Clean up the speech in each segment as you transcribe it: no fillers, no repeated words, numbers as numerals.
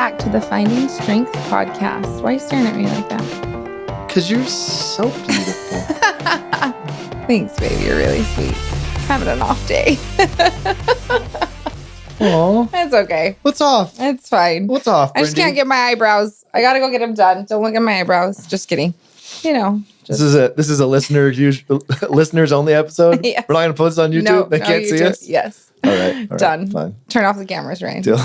back to the Finding Strength podcast. Why are you staring at me like that? Because you're so beautiful. Thanks, baby. You're really sweet. Having an off day. Aw. It's okay. What's off? It's fine. What's off, I just Brindy? can't get my eyebrows. I gotta go get them done. Don't look at my eyebrows. Just kidding. You know. This is a listeners only episode. Yes. We're not gonna post it on YouTube. No, They can't see YouTube. us. Yes. All right. Done. Fine. Turn off the cameras, Ryan. Deal.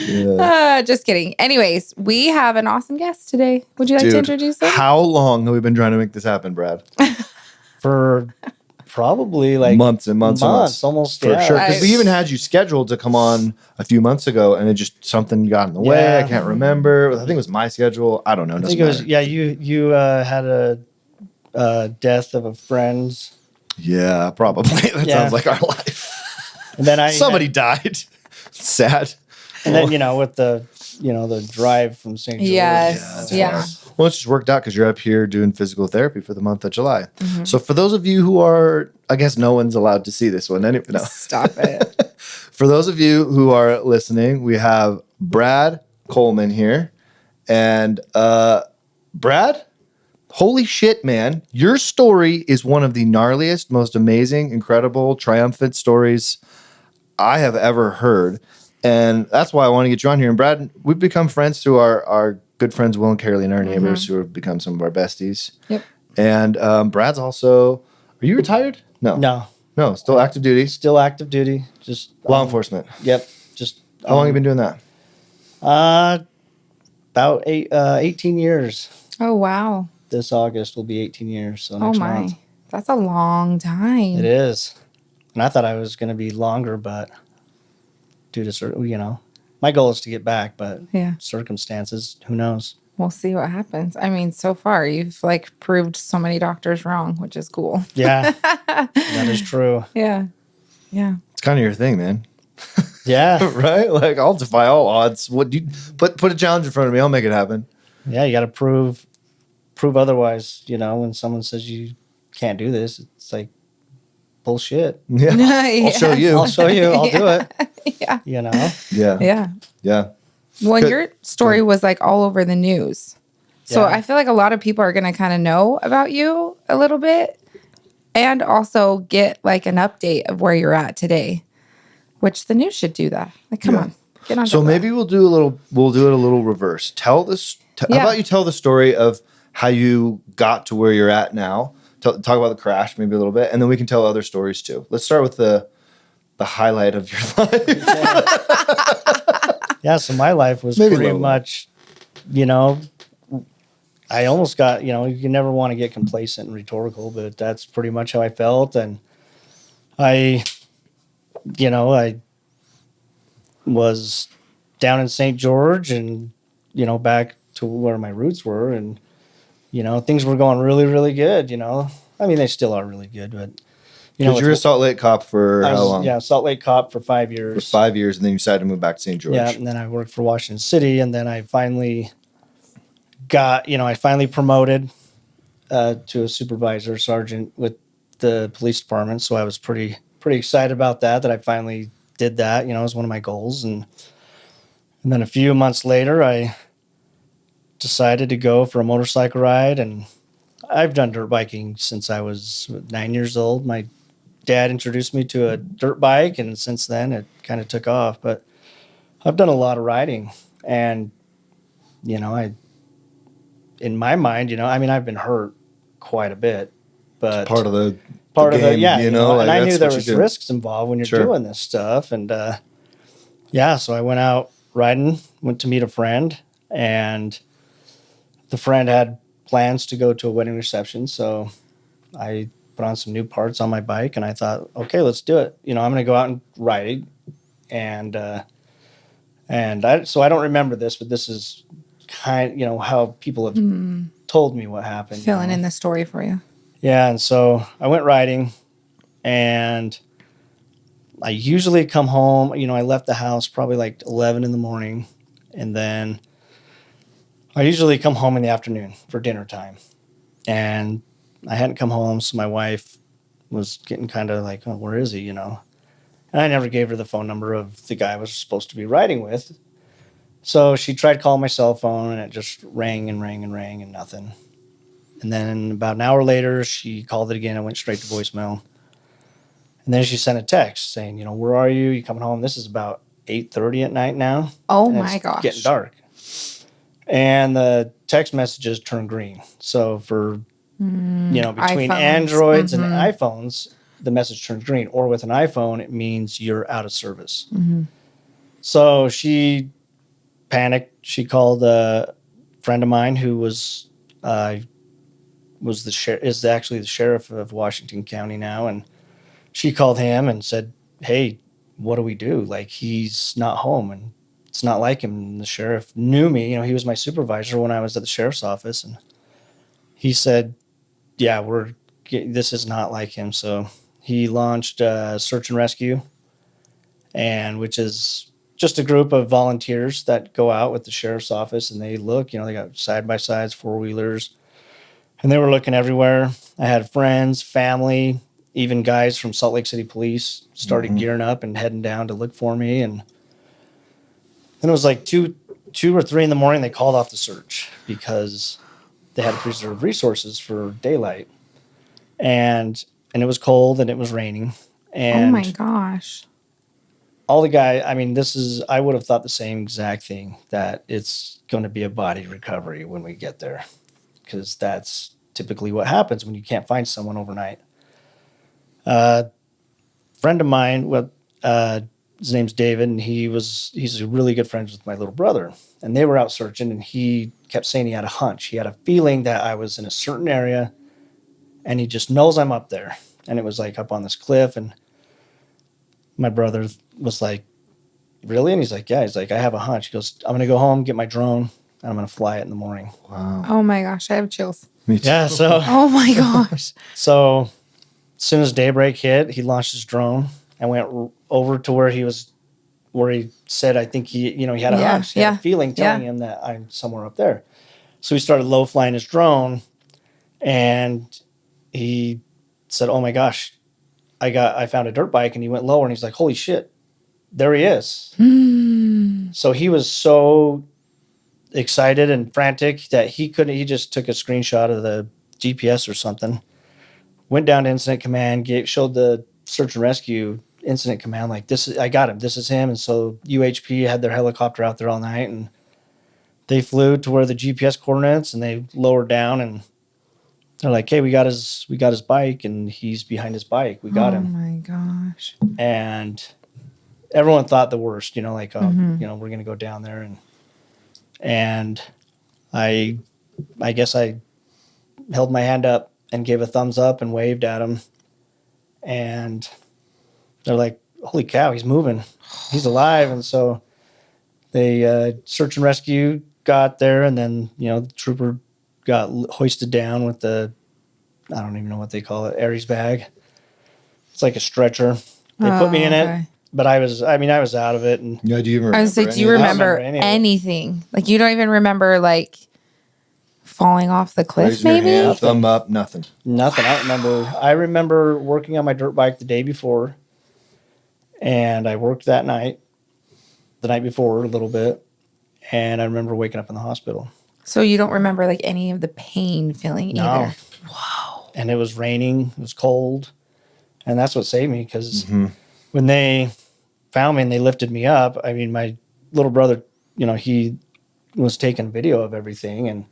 Yeah. Just kidding. Anyways, we have an awesome guest today. Would you like to Dude, introduce him? how long have we been trying to make this happen, Brad? For probably like months and months and months. almost For yeah. sure. Because we even had you scheduled to come on a few months ago, and it just something got in the way. Yeah. I can't remember. I think it was my schedule. I don't know. I think it was you had a death of a friend, Yeah, probably. That Yeah. sounds like our life. and then Somebody died. Sad. and then with the the drive from St. George. Yes. Yeah. Well, it's just worked out because you're up here doing physical therapy for the month of July. Mm-hmm. So for those of you who are, I guess no one's allowed to see this one anyway. No. Stop it. For those of you who are listening, we have Brad Coleman here. And Brad, holy shit, man. Your story is one of the gnarliest, most amazing, incredible, triumphant stories I have ever heard. And that's why I want to get you on here. And Brad, we've become friends through our good friends, Will and Caroline, our neighbors, who have become some of our besties. Yep. And Brad's also, are you retired? No, still active duty. Still active duty. Just Law enforcement. Yep. Just How long have you been doing that? About 18 years. Oh, wow. This August will be 18 years. So Oh, next my. month. That's a long time. It is. And I thought I was going to be longer, but due to certain, my goal is to get back, but Yeah. circumstances, who knows? We'll see what happens. I mean, so far, you've proved so many doctors wrong, which is cool. Yeah, that is true. Yeah. Yeah. It's kind of your thing, man. Yeah. Right? Like, I'll defy all odds. What do you put a challenge in front of me? I'll make it happen. Yeah, you got to prove otherwise. When someone says you can't do this, it's like bullshit. Yeah. I'll show you. I'll show you. I'll do it. Yeah. Yeah. Yeah. Yeah. Well, Good. your story was all over the news. So Yeah. I feel like a lot of people are going to kind of know about you a little bit and also get an update of where you're at today, which the news should do that. Come Yeah. on. Get on So top of maybe we'll do it a little reverse. Tell this. Yeah. How about you tell the story of how you got to where you're at now? Talk about the crash maybe a little bit, and then we can tell other stories too. Let's start with the highlight of your life. Yeah. So my life was Maybe pretty low. much, I almost got, you never want to get complacent and rhetorical, but that's pretty much how I felt. And I was down in St. George and, back to where my roots were. And, things were going really, really good, I mean, they still are really good, but, Because you were a Salt Lake cop for how long? Yeah, Salt Lake cop for 5 years. For 5 years, and then you decided to move back to St. George. Yeah, and then I worked for Washington City, and then I finally got, promoted to a supervisor, sergeant with the police department. So I was pretty excited about that I finally did that. It was one of my goals. And then a few months later, I decided to go for a motorcycle ride. And I've done dirt biking since I was 9 years old. My dad introduced me to a dirt bike, and since then it kind of took off. But I've done a lot of riding, and in my mind, I've been hurt quite a bit, but It's part of the game, yeah. and I knew there was risks involved when you're doing this stuff, and so I went out riding, went to meet a friend, and the friend had plans to go to a wedding reception, so I put on some new parts on my bike, and I thought, okay, let's do it. I'm going to go out and ride it, so I don't remember this, but this is how people have told me what happened. filling in the story for you. Yeah, and so I went riding, and I usually come home. I left the house probably 11 in the morning, and then I usually come home in the afternoon for dinner time. And I hadn't come home, so my wife was getting kind of oh, where is he, And I never gave her the phone number of the guy I was supposed to be riding with. So she tried calling my cell phone, and it just rang and rang and rang and nothing. And then about an hour later, she called it again. I went straight to voicemail. And then she sent a text saying, where are you? You coming home? This is about 8:30 at night now. Oh and my it's gosh. getting dark. And the text messages turned green. So for, between iPhones. Androids and iPhones, the message turns green. Or with an iPhone, it means you're out of service. So she panicked. She called a friend of mine who is actually the sheriff of Washington County now, and she called him and said, "Hey, what do we do? Like, he's not home, and it's not like him." And the sheriff knew me. He was my supervisor when I was at the sheriff's office, and he said, "Yeah, this is not like him." So he launched search and rescue, and which is just a group of volunteers that go out with the sheriff's office and they look. They got side by sides, 4-wheelers. And they were looking everywhere. I had friends, family, even guys from Salt Lake City Police started gearing up and heading down to look for me. And then it was like 2 or 3 in the morning. They called off the search because they had to preserve resources for daylight. And it was cold and it was raining. And Oh my gosh. all the guy, I would have thought the same exact thing, that it's going to be a body recovery when we get there, because that's typically what happens when you can't find someone overnight. Friend of mine, his name's David, and he's a really good friend with my little brother, and they were out searching, and he kept saying he had a hunch. He had a feeling that I was in a certain area, and he just knows I'm up there. And it was like up on this cliff, and my brother was like, "Really?" And he's like, "Yeah." He's like, "I have a hunch." He goes, "I'm going to go home, get my drone, and I'm going to fly it in the morning." Wow. Oh my gosh. I have chills. Me too. Yeah, so Oh my gosh. as soon as daybreak hit, he launched his drone and went over to where he said, I think he had a hunch. He had a feeling telling him that I'm somewhere up there. So he started low flying his drone, and he said, "Oh my gosh, I found a dirt bike." And he went lower, and he's like, "Holy shit, there he is." So he was so excited and frantic that he just took a screenshot of the GPS or something, went down to incident command, showed the search and rescue incident command, like, I got him, this is him. And so UHP had their helicopter out there all night, and they flew to where the GPS coordinates, and they lowered down, and they're like, "Hey, we got his bike, and he's behind his bike. We got him." Oh my gosh. And everyone thought the worst, like, "Oh, we're going to go down there." And I guess I held my hand up and gave a thumbs up and waved at him. And they're like, "Holy cow, he's moving. He's alive." And so they search and rescue got there, and then, the trooper got hoisted down with I don't even know what they call it, Aries bag. It's like a stretcher. They put me in it, but I was out of it. And Yeah, do you even remember? I was like, do you remember anything? Like, you don't even remember, like, falling off the cliff, Raising your maybe? hand, thumb up, nothing. Nothing. I remember working on my dirt bike the day before, and I worked that night, the night before a little bit, and I remember waking up in the hospital. So you don't remember, like, any of the pain feeling either? Wow. And it was raining. It was cold. And that's what saved me, because when they found me and they lifted me up, my little brother, he was taking video of everything. And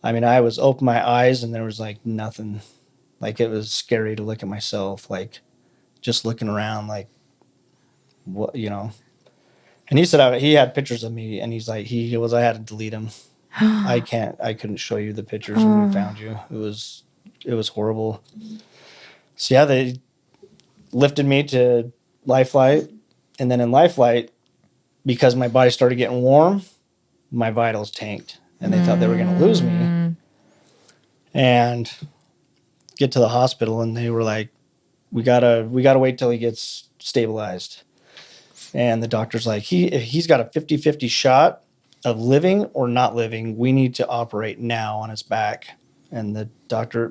I was open my eyes, and there was like nothing. Like, it was scary to look at myself, like, just looking around, like, what, And he said he had pictures of me, and he's like, I had to delete them. I couldn't show you the pictures when we found you. It was horrible. So yeah, they lifted me to life flight, and then in life flight, because my body started getting warm, my vitals tanked, and they thought they were going to lose me. And get to the hospital, and they were like, we gotta wait till he gets stabilized. And the doctor's like, if he's got a 50-50 shot of living or not living, we need to operate now on his back. And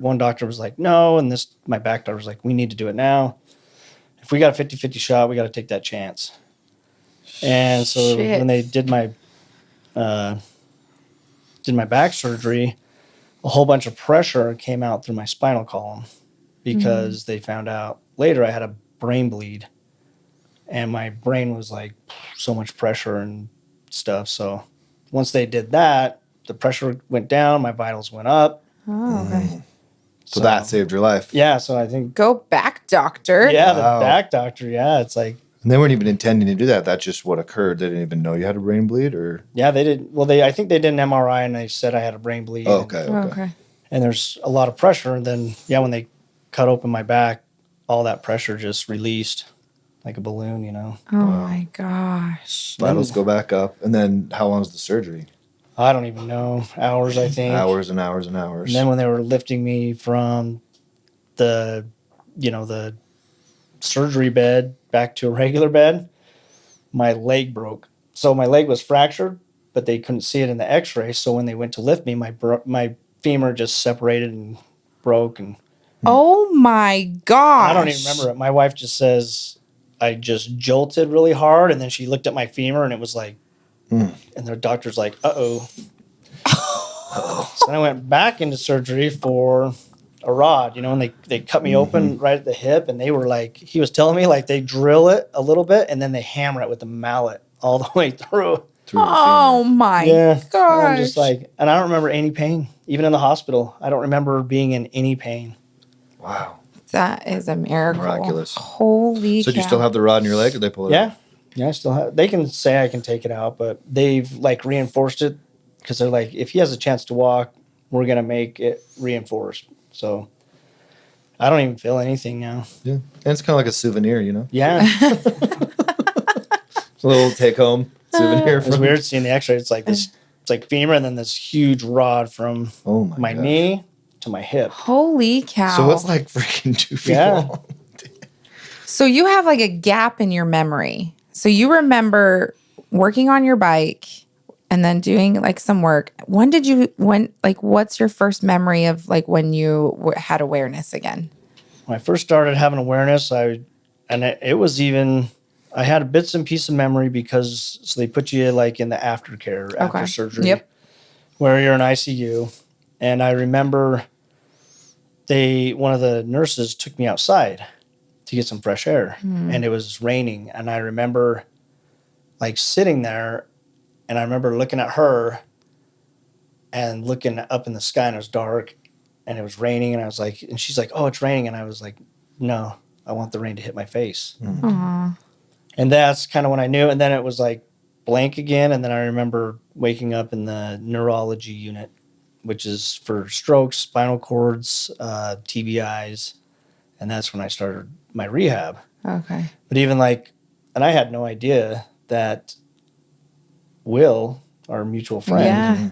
one doctor was like, no, and my back doctor was like, we need to do it now. if we got a 50-50 shot, we got to take that chance. And so Shit. when they did my back surgery, a whole bunch of pressure came out through my spinal column because they found out later I had a brain bleed, and my brain was like so much pressure and stuff. So once they did that, the pressure went down, my vitals went up. Oh, okay. So that saved your life. Yeah, so I think Go back, doctor. yeah, Wow. the back doctor, yeah, it's like And they weren't even intending to do that. That's just what occurred. They didn't even know you had a brain bleed, or yeah, they did. Well, I think they did an MRI and they said I had a brain bleed. oh, okay, Oh, okay. okay. And there's a lot of pressure. And then, yeah, when they cut open my back, all that pressure just released like a balloon, you know. Oh my gosh. Vitals go back up, and then how long is the surgery? I don't even know. Hours, I think. Hours and hours and hours. And then when they were lifting me from the surgery bed back to a regular bed, my leg broke. So my leg was fractured, but they couldn't see it in the x-ray. So when they went to lift me, my femur just separated and broke. And Oh my gosh. I don't even remember it. My wife just says I just jolted really hard, and then she looked at my femur, and it was like, and their doctor's like, uh-oh. So I went back into surgery for a rod, and they cut me open right at the hip, and they were like, he was telling me like they drill it a little bit, and then they hammer it with the mallet all the way through. Through your Oh femur. my Yeah. And gosh. I'm just like, and I don't remember any pain, even in the hospital. I don't remember being in any pain. Wow. That is a miracle. Miraculous. Holy So do you cow. still have the rod in your leg, or they pull it out? Yeah, I still have. They can say I can take it out, but they've like reinforced it because they're like, if he has a chance to walk, we're gonna make it reinforced. So I don't even feel anything now. Yeah. And it's kind of like a souvenir, you know? Yeah, It's a little take home souvenir it's from weird seeing the X-ray. It's like this. It's like femur, and then this huge rod from Oh my my gosh. knee to my hip. Holy cow. So it's like freaking 2 feet Yeah. long. So you have like a gap in your memory. So you remember working on your bike and then doing like some work. What's your first memory of like when you had awareness again? When I first started having awareness, it was even, I had bits and pieces of memory because, so they put you like in the aftercare after surgery. Yep. Where you're in ICU. And I remember one of the nurses took me outside to get some fresh air, and it was raining. And I remember like sitting there, and I remember looking at her and looking up in the sky, and it was dark and it was raining. And I was like, and she's like, oh, it's raining. And I was like, no, I want the rain to hit my face. Aw. And that's kind of when I knew. And then it was like blank again. And then I remember waking up in the neurology unit, which is for strokes, spinal cords, TBIs. And that's when I started my rehab. Okay. But even like, and I had no idea that Will, our mutual friend, Yeah.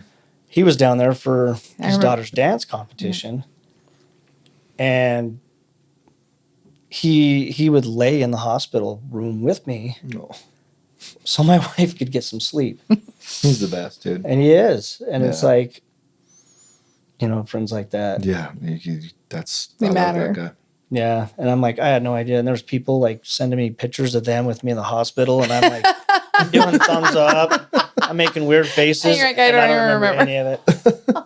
he was down there for his remember- daughter's dance competition. And he would lay in the hospital room with me No. so my wife could get some sleep. He's the best, dude. And he is. And it's Yeah. like, friends like that. Yeah. That's They I love matter. that guy. Yeah. And I'm like, I had no idea. And there's people like sending me pictures of them with me in the hospital. And I'm like doing thumbs up. I'm making weird faces. And you're like, I and don't even remember. any of it.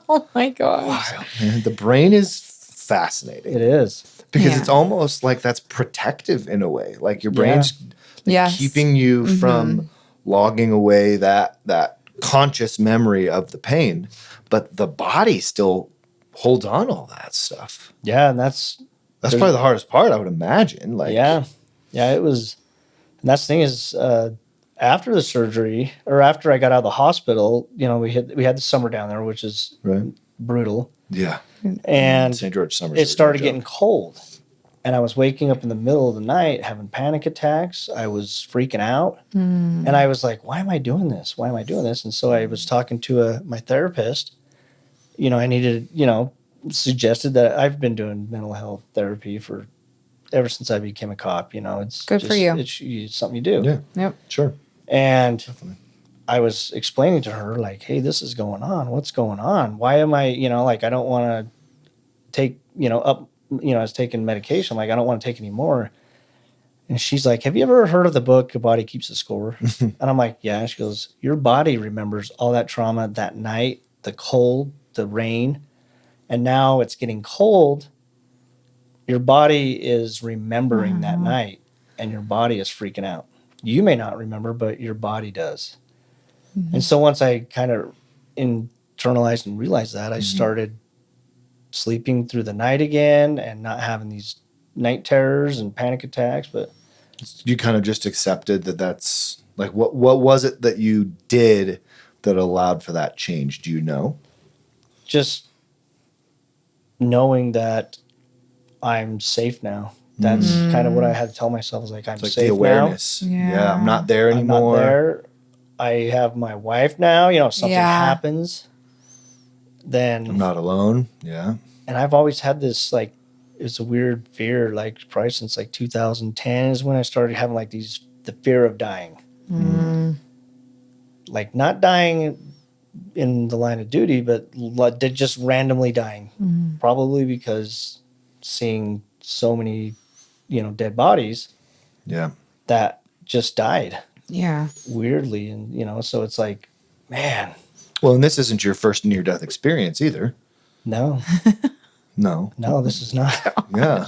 Oh my gosh. Wild, man. The brain is fascinating It is. because Yeah. it's almost like that's protective in a way. Like your brain's Yes. keeping you from logging away that conscious memory of the pain, but the body still holds on all that stuff. Yeah. And that's Probably the hardest part, I would imagine. Like, yeah, it was. And that's the thing is, after the surgery or after I got out of the hospital, we had the summer down there, which is right? brutal, Yeah. and St. George Summer. it started getting cold, and I was waking up in the middle of the night having panic attacks. I was freaking out, and I was like, "Why am I doing this? Why am I doing this?" And so I was talking to my therapist. I needed, suggested that I've been doing mental health therapy ever since I became a cop. It's Good for you. It's something you do. Yeah, Yep. sure. And Definitely. I was explaining to her, like, hey, this is going on. What's going on? Why am I, I don't want to take, I was taking medication. Like, I don't want to take any more. And she's like, have you ever heard of the book, Your Body Keeps a Score? And I'm like, yeah. She goes, your body remembers all that trauma that night, the cold, the rain. And now it's getting cold. Your body is remembering that night, and your body is freaking out. You may not remember, but your body does. And so once I kind of internalized and realized that, I started sleeping through the night again and not having these night terrors and panic attacks. But You kind of just accepted that that's like, what was it that you did that allowed for that change? Do you know? just knowing that I'm safe now. That's kind of what I had to tell myself. I was like, I'm It's like safe the awareness. now. Yeah. I'm not Yeah. there now. I'm anymore. not there. I have my wife now. You know, if something happens, then I'm not alone. Yeah. and I've always had this, like, it's a weird fear, like probably since like 2010 is when I started having like the fear of dying. Like not dying in the line of duty, but just randomly dying. Probably because seeing so many, dead bodies Yeah. that just died Yeah. weirdly. And, so it's like, man, Well, and this isn't your first near-death experience either. no, No. this is not. Yeah.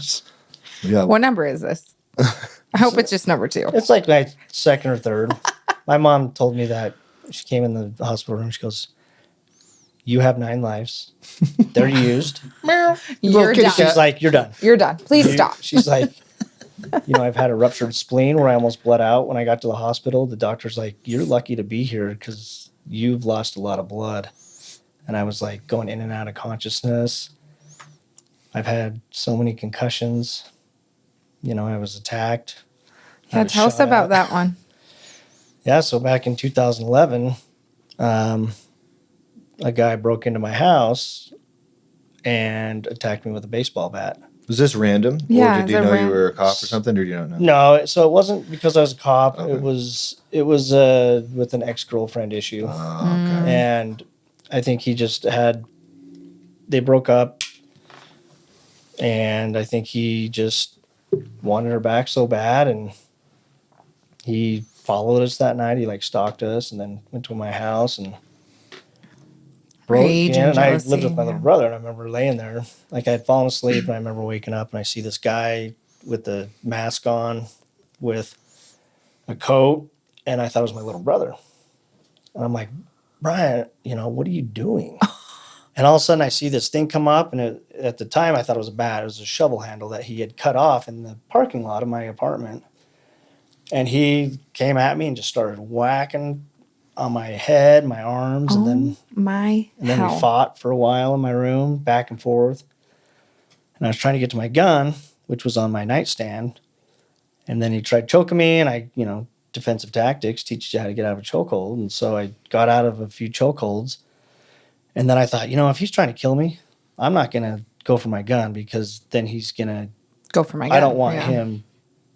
Yeah. What number is this? I hope it's just number 2. It's like my second or third. My mom told me that she came in the hospital room. She goes, you have 9 lives. They're used. You're done. She's like, you're done. You're done. Please stop. She's like, I've had a ruptured spleen where I almost bled out when I got to the hospital. The doctor's like, you're lucky to be here because you've lost a lot of blood. And I was like going in and out of consciousness. I've had so many concussions. I was attacked. Yeah, tell us about that one. Yeah, so back in 2011, a guy broke into my house and attacked me with a baseball bat. Was this random? Yeah, Or did you know you were a cop or something, or do you not know? No, so it wasn't because I was a cop. Okay. It was with an ex-girlfriend issue. Okay. And I think they broke up, and I think he just wanted her back so bad, and he followed us that night. He like stalked us and then went to my house and broke Rage in. and And I jealousy, lived with my yeah. little brother, and I remember laying there like I had fallen asleep, and I remember waking up and I see this guy with the mask on with a coat, and I thought it was my little brother. And I'm like, Brian, what are you doing? And all of a sudden I see this thing come up, and at the time I thought it was a bat. It was a shovel handle that he had cut off in the parking lot of my apartment. And he came at me and just started whacking on my head, my arms, and then we fought for a while in my room, back and forth. And I was trying to get to my gun, which was on my nightstand. And then he tried choking me, and I, defensive tactics teaches you how to get out of a chokehold. And so I got out of a few chokeholds. And then I thought, if he's trying to kill me, I'm not going to go for my gun, because then he's going to Go for my gun. I don't want him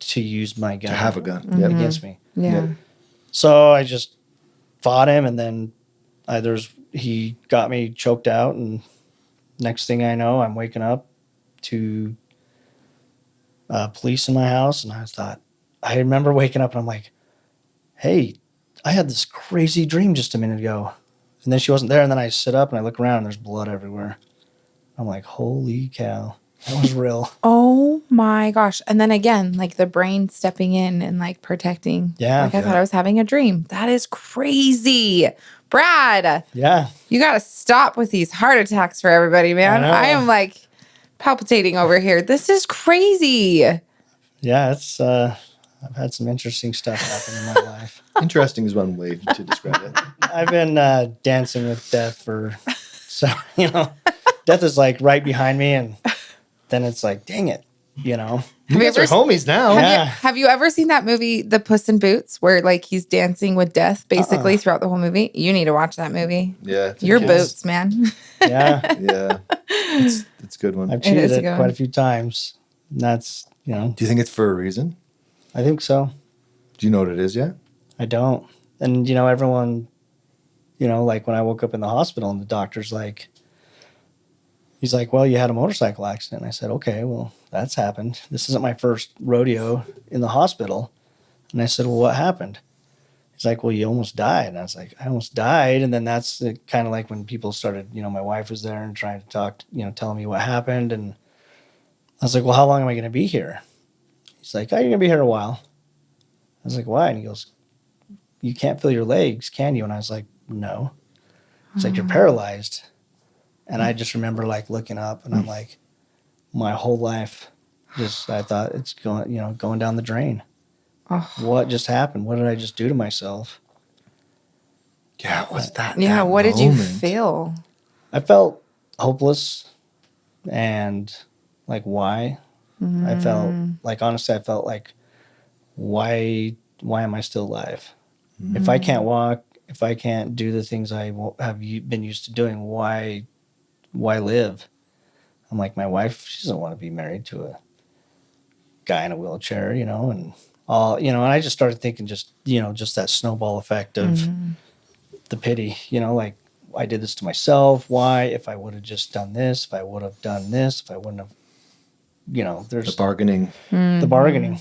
to use my gun. To have a gun. Against me. Yeah. Yep. So I just fought him, and then he got me choked out, and next thing I know, I'm waking up to police in my house. And I remember waking up and I'm like, hey, I had this crazy dream just a minute ago. And then she wasn't there, and then I sit up and I look around and there's blood everywhere. I'm like, holy cow, that was real. Oh my gosh. And then again, like the brain stepping in and like protecting. Yeah. Like I thought I was having a dream. That is crazy. Brad, Yeah. you got to stop with these heart attacks for everybody, man. I know. I am like palpitating over here. This is crazy. Yeah, it's I've had some interesting stuff happen in my life. Interesting is one way to describe it. I've been dancing with death death is like right behind me, and then it's like, dang it, You guys are homies now. Have you ever seen that movie, The Puss in Boots, where like he's dancing with death basically throughout the whole movie? You need to watch that movie. Yeah. Your boots, man. Yeah. Yeah. It's a good one. I've cheated is a it good quite one. a few times. And that's, Do you think it's for a reason? I think so. Do you know what it is yet? I don't. And, everyone, like when I woke up in the hospital and the doctor's like, He's like, well, you had a motorcycle accident. And I said, okay, well, that's happened. This isn't my first rodeo in the hospital. And I said, well, what happened? He's like, well, you almost died. And I was like, I almost died. And then that's kind of like when people started, my wife was there and trying to talk, telling me what happened. And I was like, well, how long am I going to be here? He's like, oh, you're going to be here a while. I was like, why? And he goes, you can't feel your legs, can you? And I was like, no. It's like, you're paralyzed. And I just remember like looking up and I'm like, my whole life, I thought it's going down the drain. Oh. What just happened? What did I just do to myself? Yeah, what's that? Yeah, that what did you moment? feel? I felt hopeless and like, why? I felt like, honestly, I felt like, why am I still alive? If I can't walk, if I can't do the things I have been used to doing, why live? I'm like, my wife, she doesn't want to be married to a guy in a wheelchair, and all, and I just started thinking just that snowball effect of the pity, like, I did this to myself. Why? If I would have just done this, if I would have done this, if I wouldn't have, there's The bargaining. the bargaining.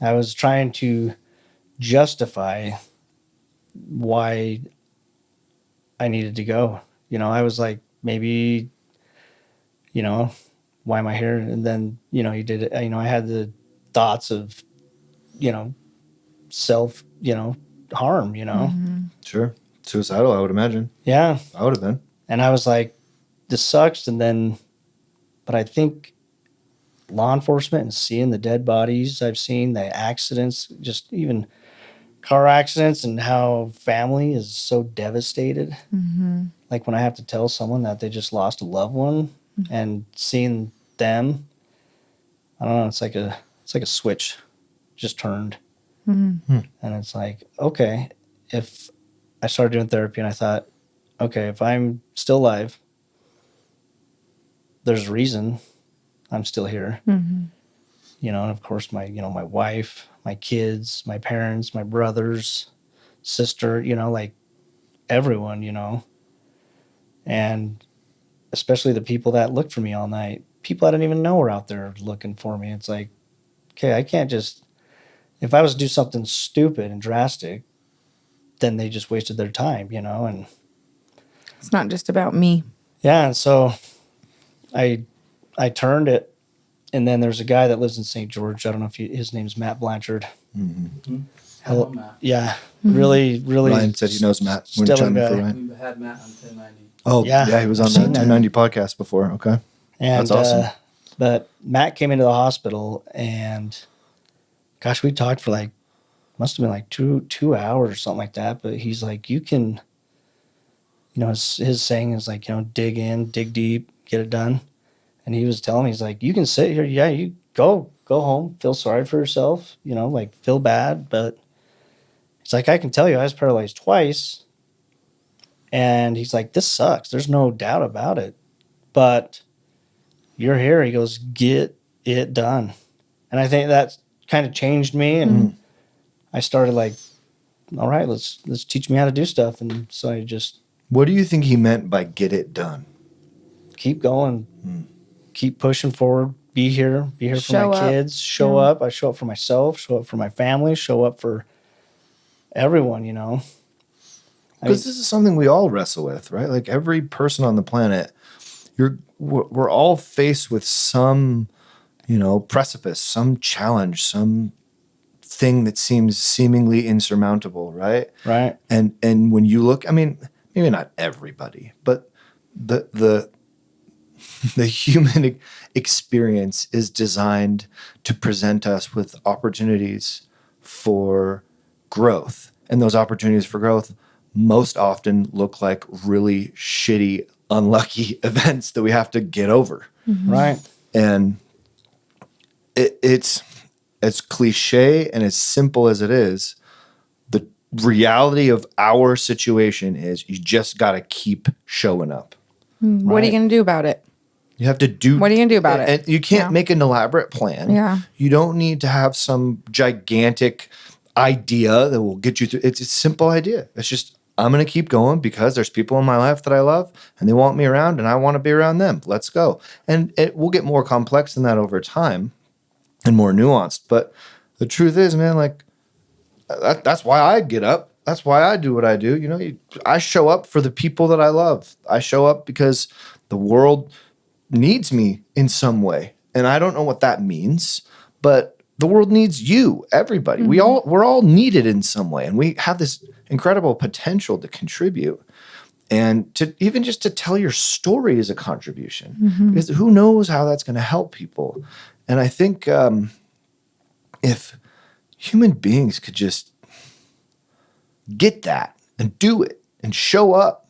I was trying to justify why I needed to go. I was like, maybe, why am I here? And then, he did it. I had the thoughts of, self, harm, Sure. Suicidal, I would imagine. Yeah. I would have been. And I was like, this sucks. And then, but I think law enforcement and seeing the dead bodies I've seen, the accidents, just even car accidents, and how family is so devastated. Like when I have to tell someone that they just lost a loved one and seeing them, I don't know, it's like a switch just turned. And it's like, okay, if I started doing therapy and I thought, okay, if I'm still alive, there's a reason I'm still here. And of course my wife, my kids, my parents, my brothers, sister, like everyone, and especially the people that looked for me all night, people I didn't even know were out there looking for me. It's like, okay, I can't just, if I was to do something stupid and drastic, then they just wasted their time, and It's not just about me. yeah. And so I turned it, and then there's a guy that lives in St. George. I don't know if his name's Matt Blanchard. Hello, Matt. Yeah. Really, really. Ryan said he knows Matt. We're stellar chiming for guy. Ryan. We had Matt on 1090. Oh, Yeah, yeah, he was on I've the seen that. 1090 podcast before. Okay. And, That's awesome. But Matt came into the hospital, and gosh, we talked for like, must have been like two hours or something like that. But he's like, you can, his saying is like, dig in, dig deep, get it done. And he was telling me, he's like, you can sit here. Yeah, you go home, feel sorry for yourself, like feel bad. But it's like, I can tell you, I was paralyzed twice. And he's like, this sucks. There's no doubt about it. But you're here. He goes, get it done. And I think that kind of changed me. And I started like, all right, let's teach me how to do stuff. And so I just What do you think he meant by get it done? keep going, keep pushing forward, be here for Show my up. kids, show up. I show up for myself, show up for my family, show up for everyone, Because this is something we all wrestle with, right? Like every person on the planet, we're all faced with some, precipice, some challenge, some thing that seems seemingly insurmountable, right? Right. And when you look, I mean, maybe not everybody, but the human experience is designed to present us with opportunities for growth. And those opportunities for growth most often look like really shitty, unlucky events that we have to get over. Right. And it's as cliche and as simple as it is, the reality of our situation is you just got to keep showing up. What are you going to do about it? You have to do. What are you gonna do about it? And you can't Yeah. make an elaborate plan. Yeah. You don't need to have some gigantic idea that will get you through. It's a simple idea. It's just, I'm going to keep going because there's people in my life that I love and they want me around and I want to be around them. Let's go. And it will get more complex than that over time and more nuanced. But the truth is, man, like that's why I get up. That's why I do what I do. You know, I show up for the people that I love. I show up because the world needs me in some way. And I don't know what that means, but the world needs you, everybody. We're all needed in some way. And we have this incredible potential to contribute. And to even just to tell your story is a contribution. Because who knows how that's going to help people. And I think if human beings could just get that and do it and show up,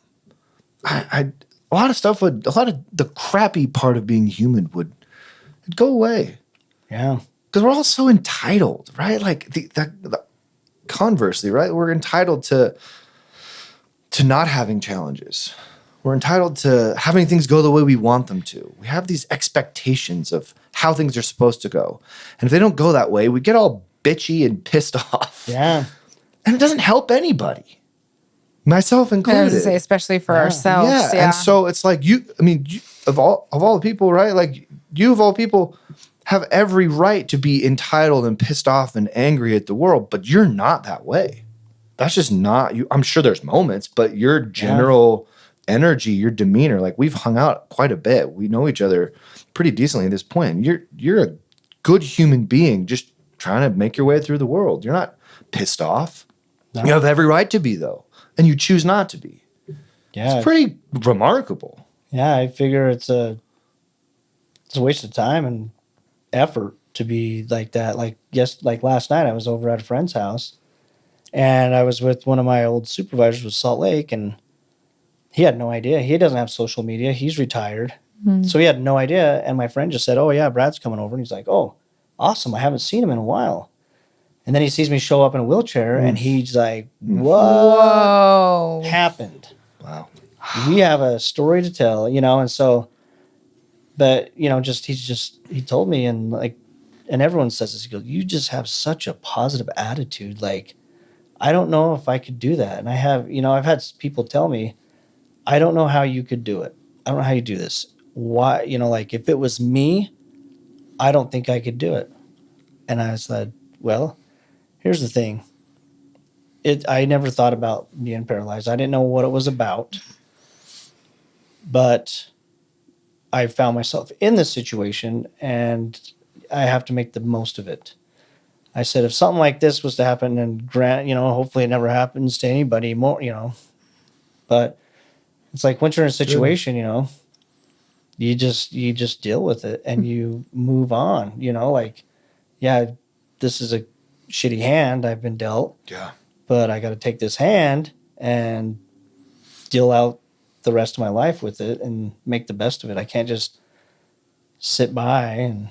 a lot of the crappy part of being human would go away. Yeah. Because we're all so entitled, right? Like the conversely, right? We're entitled to not having challenges. We're entitled to having things go the way we want them to. We have these expectations of how things are supposed to go. And if they don't go that way, we get all bitchy and pissed off. Yeah. And it doesn't help anybody, myself I included. was gonna say, especially for ourselves. Yeah. Yeah. And so it's like you of all the people, right? Like you of all people have every right to be entitled and pissed off and angry at the world, but you're not that way. That's just not you. I'm sure there's moments, but your general energy, your demeanor, like we've hung out quite a bit. We know each other pretty decently at this point. You're a good human being just trying to make your way through the world. You're not pissed off. No. You have every right to be though, and you choose not to be. Yeah. It's pretty remarkable. Yeah. I figure it's a waste of time and effort to be like that. Like last night I was over at a friend's house and I was with one of my old supervisors with Salt Lake, and he had no idea. He doesn't have social media. He's retired. So he had no idea. And my friend just said, "Oh yeah, Brad's coming over." And he's like, "Oh, awesome. I haven't seen him in a while." And then he sees me show up in a wheelchair and he's like, "What Whoa. happened?" Wow. We have a story to tell, and so, but, he told me, and everyone says this, he goes, "You just have such a positive attitude. Like, I don't know if I could do that." And I have, I've had people tell me, "I don't know how you could do it. I don't know how you do this. Why, if it was me, I don't think I could do it." And I said, "Well, here's the thing. I never thought about being paralyzed. I didn't know what it was about. But I found myself in this situation and I have to make the most of it." I said, if something like this was to happen, and hopefully it never happens to anybody more, but it's like once you're in a situation, you just deal with it and you move on, yeah, this is a shitty hand I've been dealt. Yeah. But I got to take this hand and deal out the rest of my life with it and make the best of it. I can't just sit by and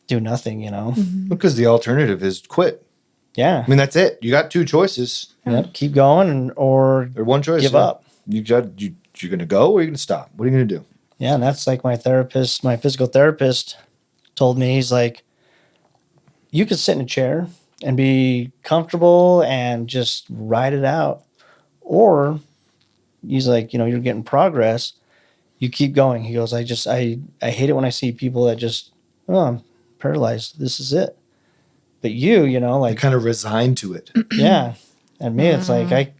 do nothing, Because the alternative is quit. Yeah. I mean, that's it. You got two choices. Yep. Keep going or One choice. give yeah. up. You're going to go or you're going to stop. What are you going to do? Yeah. And that's like my physical therapist told me, he's like, you could sit in a chair and be comfortable and just ride it out. Or he's like, you're getting progress. You keep going. He goes, I hate it when I see people that just, "Oh, I'm paralyzed. This is it." But you Kind of resigned to it. yeah. And me, it's like,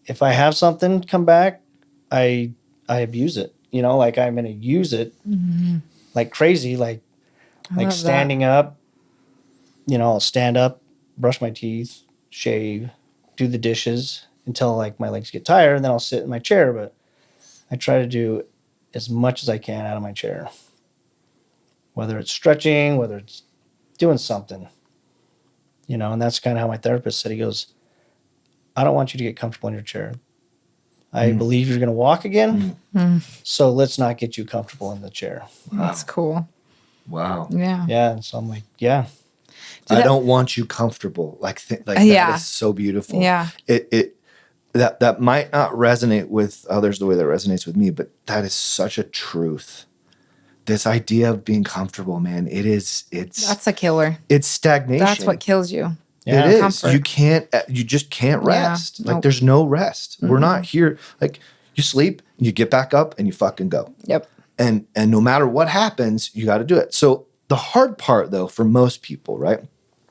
if I have something come back, I abuse it, I'm going to use it like crazy, like standing up, I'll stand up, brush my teeth, shave, do the dishes until my legs get tired, and then I'll sit in my chair. But I try to do as much as I can out of my chair, whether it's stretching, whether it's doing something, and that's kind of how my therapist said. He goes, "I don't want you to get comfortable in your chair. I believe you're going to walk again. So let's not get you comfortable in the chair." That's cool. Wow. Yeah. Yeah. And so I'm like, yeah. I don't want you comfortable. That is so beautiful. Yeah. That might not resonate with others the way that resonates with me, but that is such a truth. This idea of being comfortable, man, it's That's a killer. it's stagnation. That's what kills you. Yeah. It is. Comfort. You just can't Yeah. rest. Like Nope. there's no rest. We're not here. Like you sleep, you get back up and you fucking go. Yep. And no matter what happens, you got to do it. So the hard part though, for most people, right,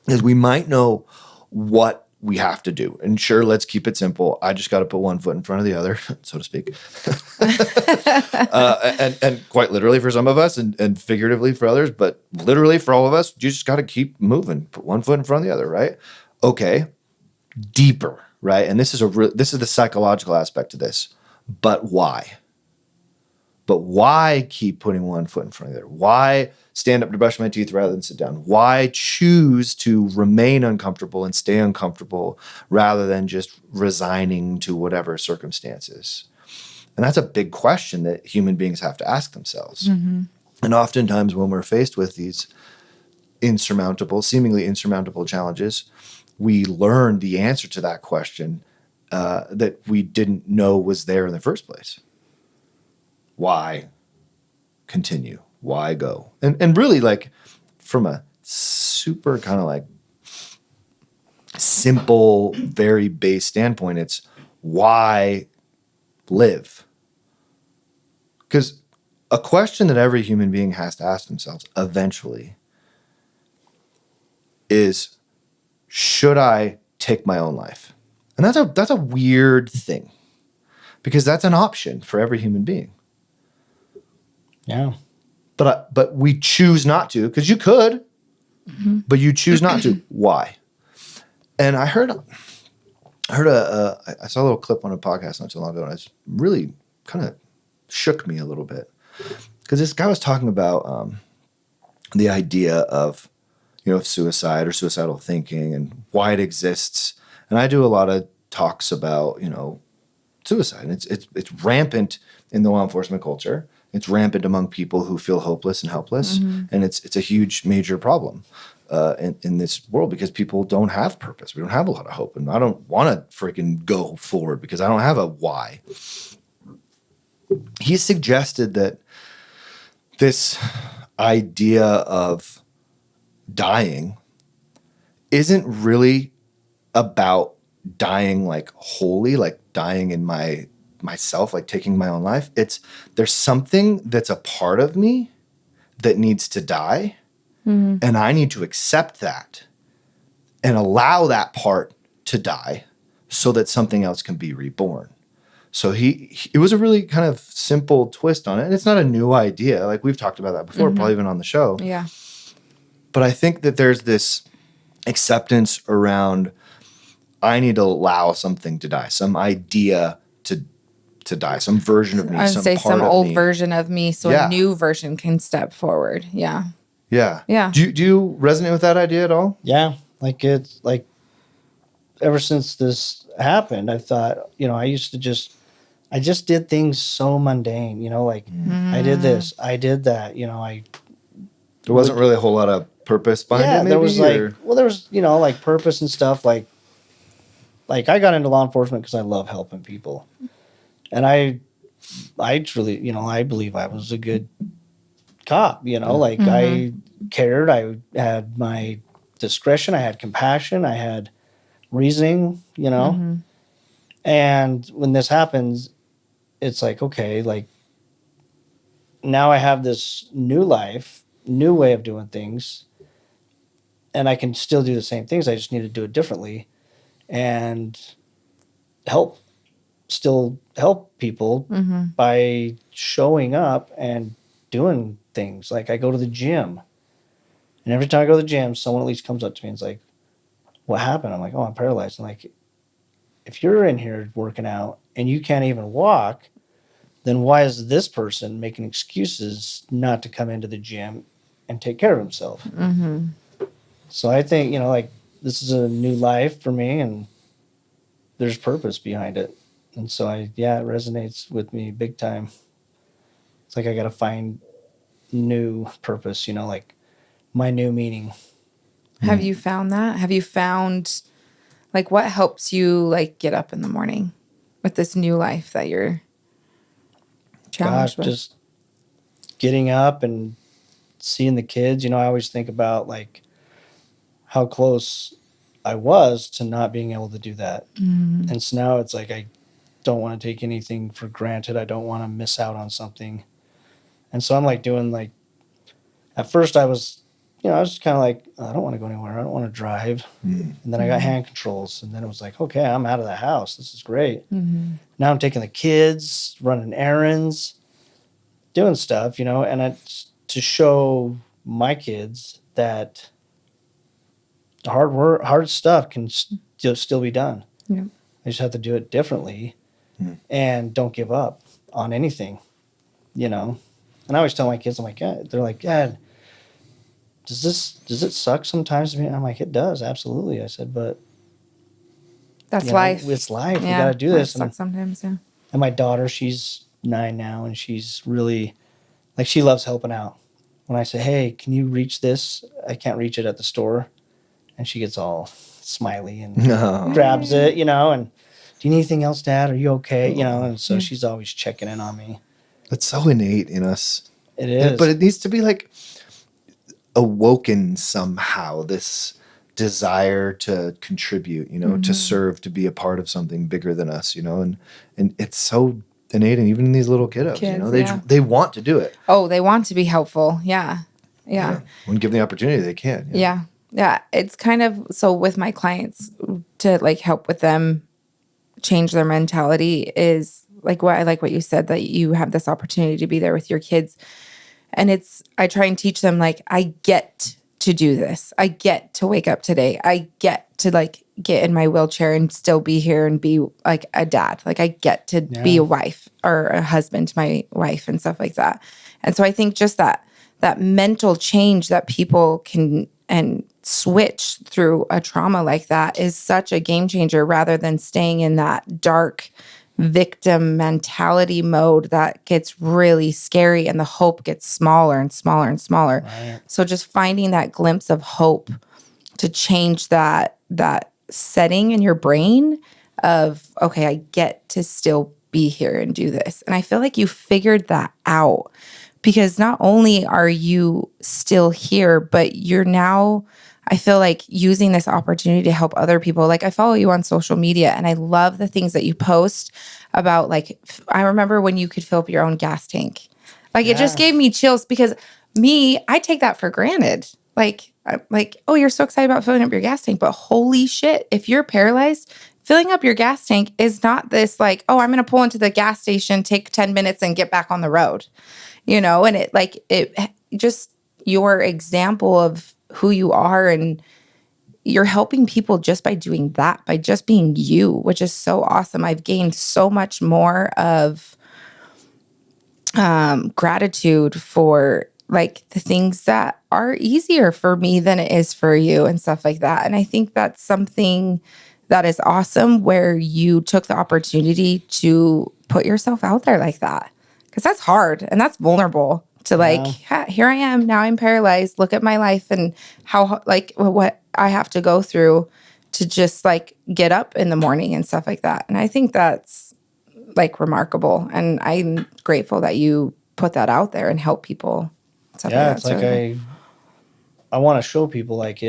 is we might know what we have to do. And sure, let's keep it simple. I just got to put one foot in front of the other, so to speak. And quite literally for some of us and figuratively for others, but literally for all of us, you just got to keep moving. Put one foot in front of the other, right? Okay. Deeper, right? And this is the psychological aspect of this. But why? But why keep putting one foot in front of the other? Why stand up to brush my teeth rather than sit down? Why choose to remain uncomfortable and stay uncomfortable rather than just resigning to whatever circumstances? And that's a big question that human beings have to ask themselves. And oftentimes when we're faced with these seemingly insurmountable challenges, we learn the answer to that question that we didn't know was there in the first place. Why continue? Why go? And really, like, from a super kind of like simple, very base standpoint, it's why live? Because a question that every human being has to ask themselves eventually is, should I take my own life? And that's a weird thing because that's an option for every human being. Yeah. But we choose not to, because you could, but you choose not to. Why? And I saw a little clip on a podcast not too long ago, and it's really kind of shook me a little bit because this guy was talking about the idea of suicide or suicidal thinking and why it exists. And I do a lot of talks about suicide. And it's rampant in the law enforcement culture. It's rampant among people who feel hopeless and helpless, and it's a huge, major problem in this world because people don't have purpose. We don't have a lot of hope, and I don't want to freaking go forward because I don't have a why. He suggested that this idea of dying isn't really about dying like wholly, like dying in myself, like taking my own life. There's something that's a part of me that needs to die, and I need to accept that and allow that part to die so that something else can be reborn. So it was a really kind of simple twist on it. And it's not a new idea. Like we've talked about that before, probably even on the show. Yeah. But I think that there's this acceptance around I need to allow something to die, some idea to die, some version of me, I would some say part some of old me. version of me, so Yeah. a new version can step forward. Yeah. Yeah. Yeah. Do you resonate with that idea at all? Yeah. Like it's like ever since this happened, I thought, I just did things so mundane, like I did this, I did that, There wasn't really a whole lot of purpose behind it, maybe? there was or? there was, like purpose and stuff. Like I got into law enforcement because I love helping people. And I truly, I believe I was a good cop, like I cared. I had my discretion. I had compassion. I had reasoning, And when this happens, it's like, okay, like now I have this new life, new way of doing things, and I can still do the same things. I just need to do it differently and still help people by showing up and doing things. Like I go to the gym, and every time I go to the gym, someone at least comes up to me and is like, what happened? I'm like, oh, I'm paralyzed. And like, if you're in here working out and you can't even walk, then why is this person making excuses not to come into the gym and take care of himself? So I think, like this is a new life for me and there's purpose behind it. And so it resonates with me big time. It's like I got to find new purpose, like my new meaning. Have you found that? Have you found like what helps you like get up in the morning with this new life that you're challenged with? Just getting up and seeing the kids. I always think about like how close I was to not being able to do that. And so now it's like I don't want to take anything for granted. I don't want to miss out on something. And so I'm like doing like, at first I was, I was just kind of like, I don't want to go anywhere. I don't want to drive. And then I got hand controls. And then it was like, okay, I'm out of the house. This is great. Now I'm taking the kids, running errands, doing stuff, and it's to show my kids that hard work, hard stuff can still be done. Yeah. I just have to do it differently and don't give up on anything, And I always tell my kids, I'm like, they're like, Dad, does it suck sometimes? And I'm like, it does, absolutely. I said, but That's life. It's life. Yeah. We got to do this. Life sucks sometimes, yeah. And my daughter, she's 9 now, and she's really like, she loves helping out. When I say, hey, can you reach this? I can't reach it at the store. And she gets all smiley and grabs it, and do you need anything else, Dad? Are you okay? And so she's always checking in on me. That's so innate in us. It is. But it needs to be like awoken somehow, this desire to contribute, to serve, to be a part of something bigger than us, and it's so innate, and even in these little kiddos, they want to do it. Oh, they want to be helpful. Yeah. When given the opportunity, they can. Yeah. It's kind of, so with my clients, to like help with them change their mentality is like what I like what you said, that you have this opportunity to be there with your kids. And I try and teach them, like, I get to do this. I get to wake up today. I get to like get in my wheelchair and still be here and be like a dad. Like I get to be a wife or a husband to my wife and stuff like that. And so I think just that mental change that people can and switch through a trauma like that is such a game changer, rather than staying in that dark victim mentality mode that gets really scary and the hope gets smaller and smaller and smaller. Right. So just finding that glimpse of hope to change that setting in your brain of, okay, I get to still be here and do this. And I feel like you figured that out, because not only are you still here, but you're now, I feel like, using this opportunity to help other people. Like I follow you on social media and I love the things that you post about, like, I remember when you could fill up your own gas tank. Like it just gave me chills, because I take that for granted. Like, oh, you're so excited about filling up your gas tank, but holy shit, if you're paralyzed, filling up your gas tank is not this like, oh, I'm going to pull into the gas station, take 10 minutes and get back on the road, and it just your example of who you are, and you're helping people just by doing that, by just being you, which is so awesome. I've gained so much more of gratitude for like the things that are easier for me than it is for you and stuff like that. And I think that's something that is awesome, where you took the opportunity to put yourself out there like that, because that's hard and that's vulnerable to like, here I am, now I'm paralyzed. Look at my life and how, like, what I have to go through to just like get up in the morning and stuff like that. And I think that's like remarkable. And I'm grateful that you put that out there and help people. Stuff Yeah, like it's that. like So I want to show people like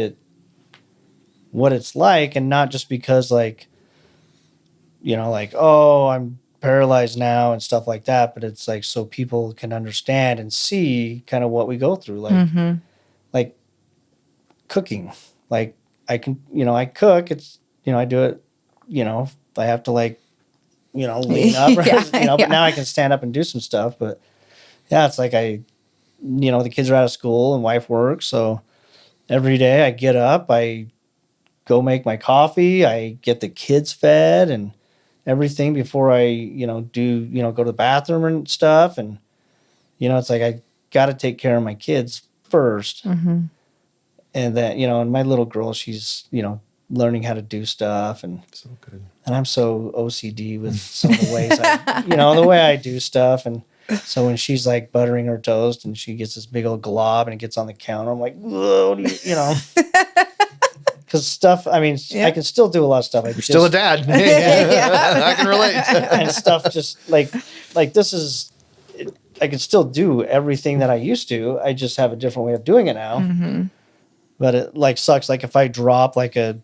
what it's like, and not just because like, like, oh, I'm paralyzed now and stuff like that, but it's like so people can understand and see kind of what we go through, like like cooking. Like I can, I cook. It's I do it. I have to like, lean up, but now I can stand up and do some stuff. But yeah, it's like the kids are out of school and wife works, so every day I get up, I go make my coffee, I get the kids fed and everything before I, go to the bathroom and stuff. And, it's like I got to take care of my kids first. And then, and my little girl, she's, learning how to do stuff. And So good. And I'm so OCD with some of the ways the way I do stuff. And so when she's like buttering her toast and she gets this big old glob and it gets on the counter, I'm like, whoa, because stuff, I mean, I can still do a lot of stuff. You're still a dad. I can relate. And stuff just like this is, I can still do everything that I used to. I just have a different way of doing it now. But it like sucks. Like if I drop like a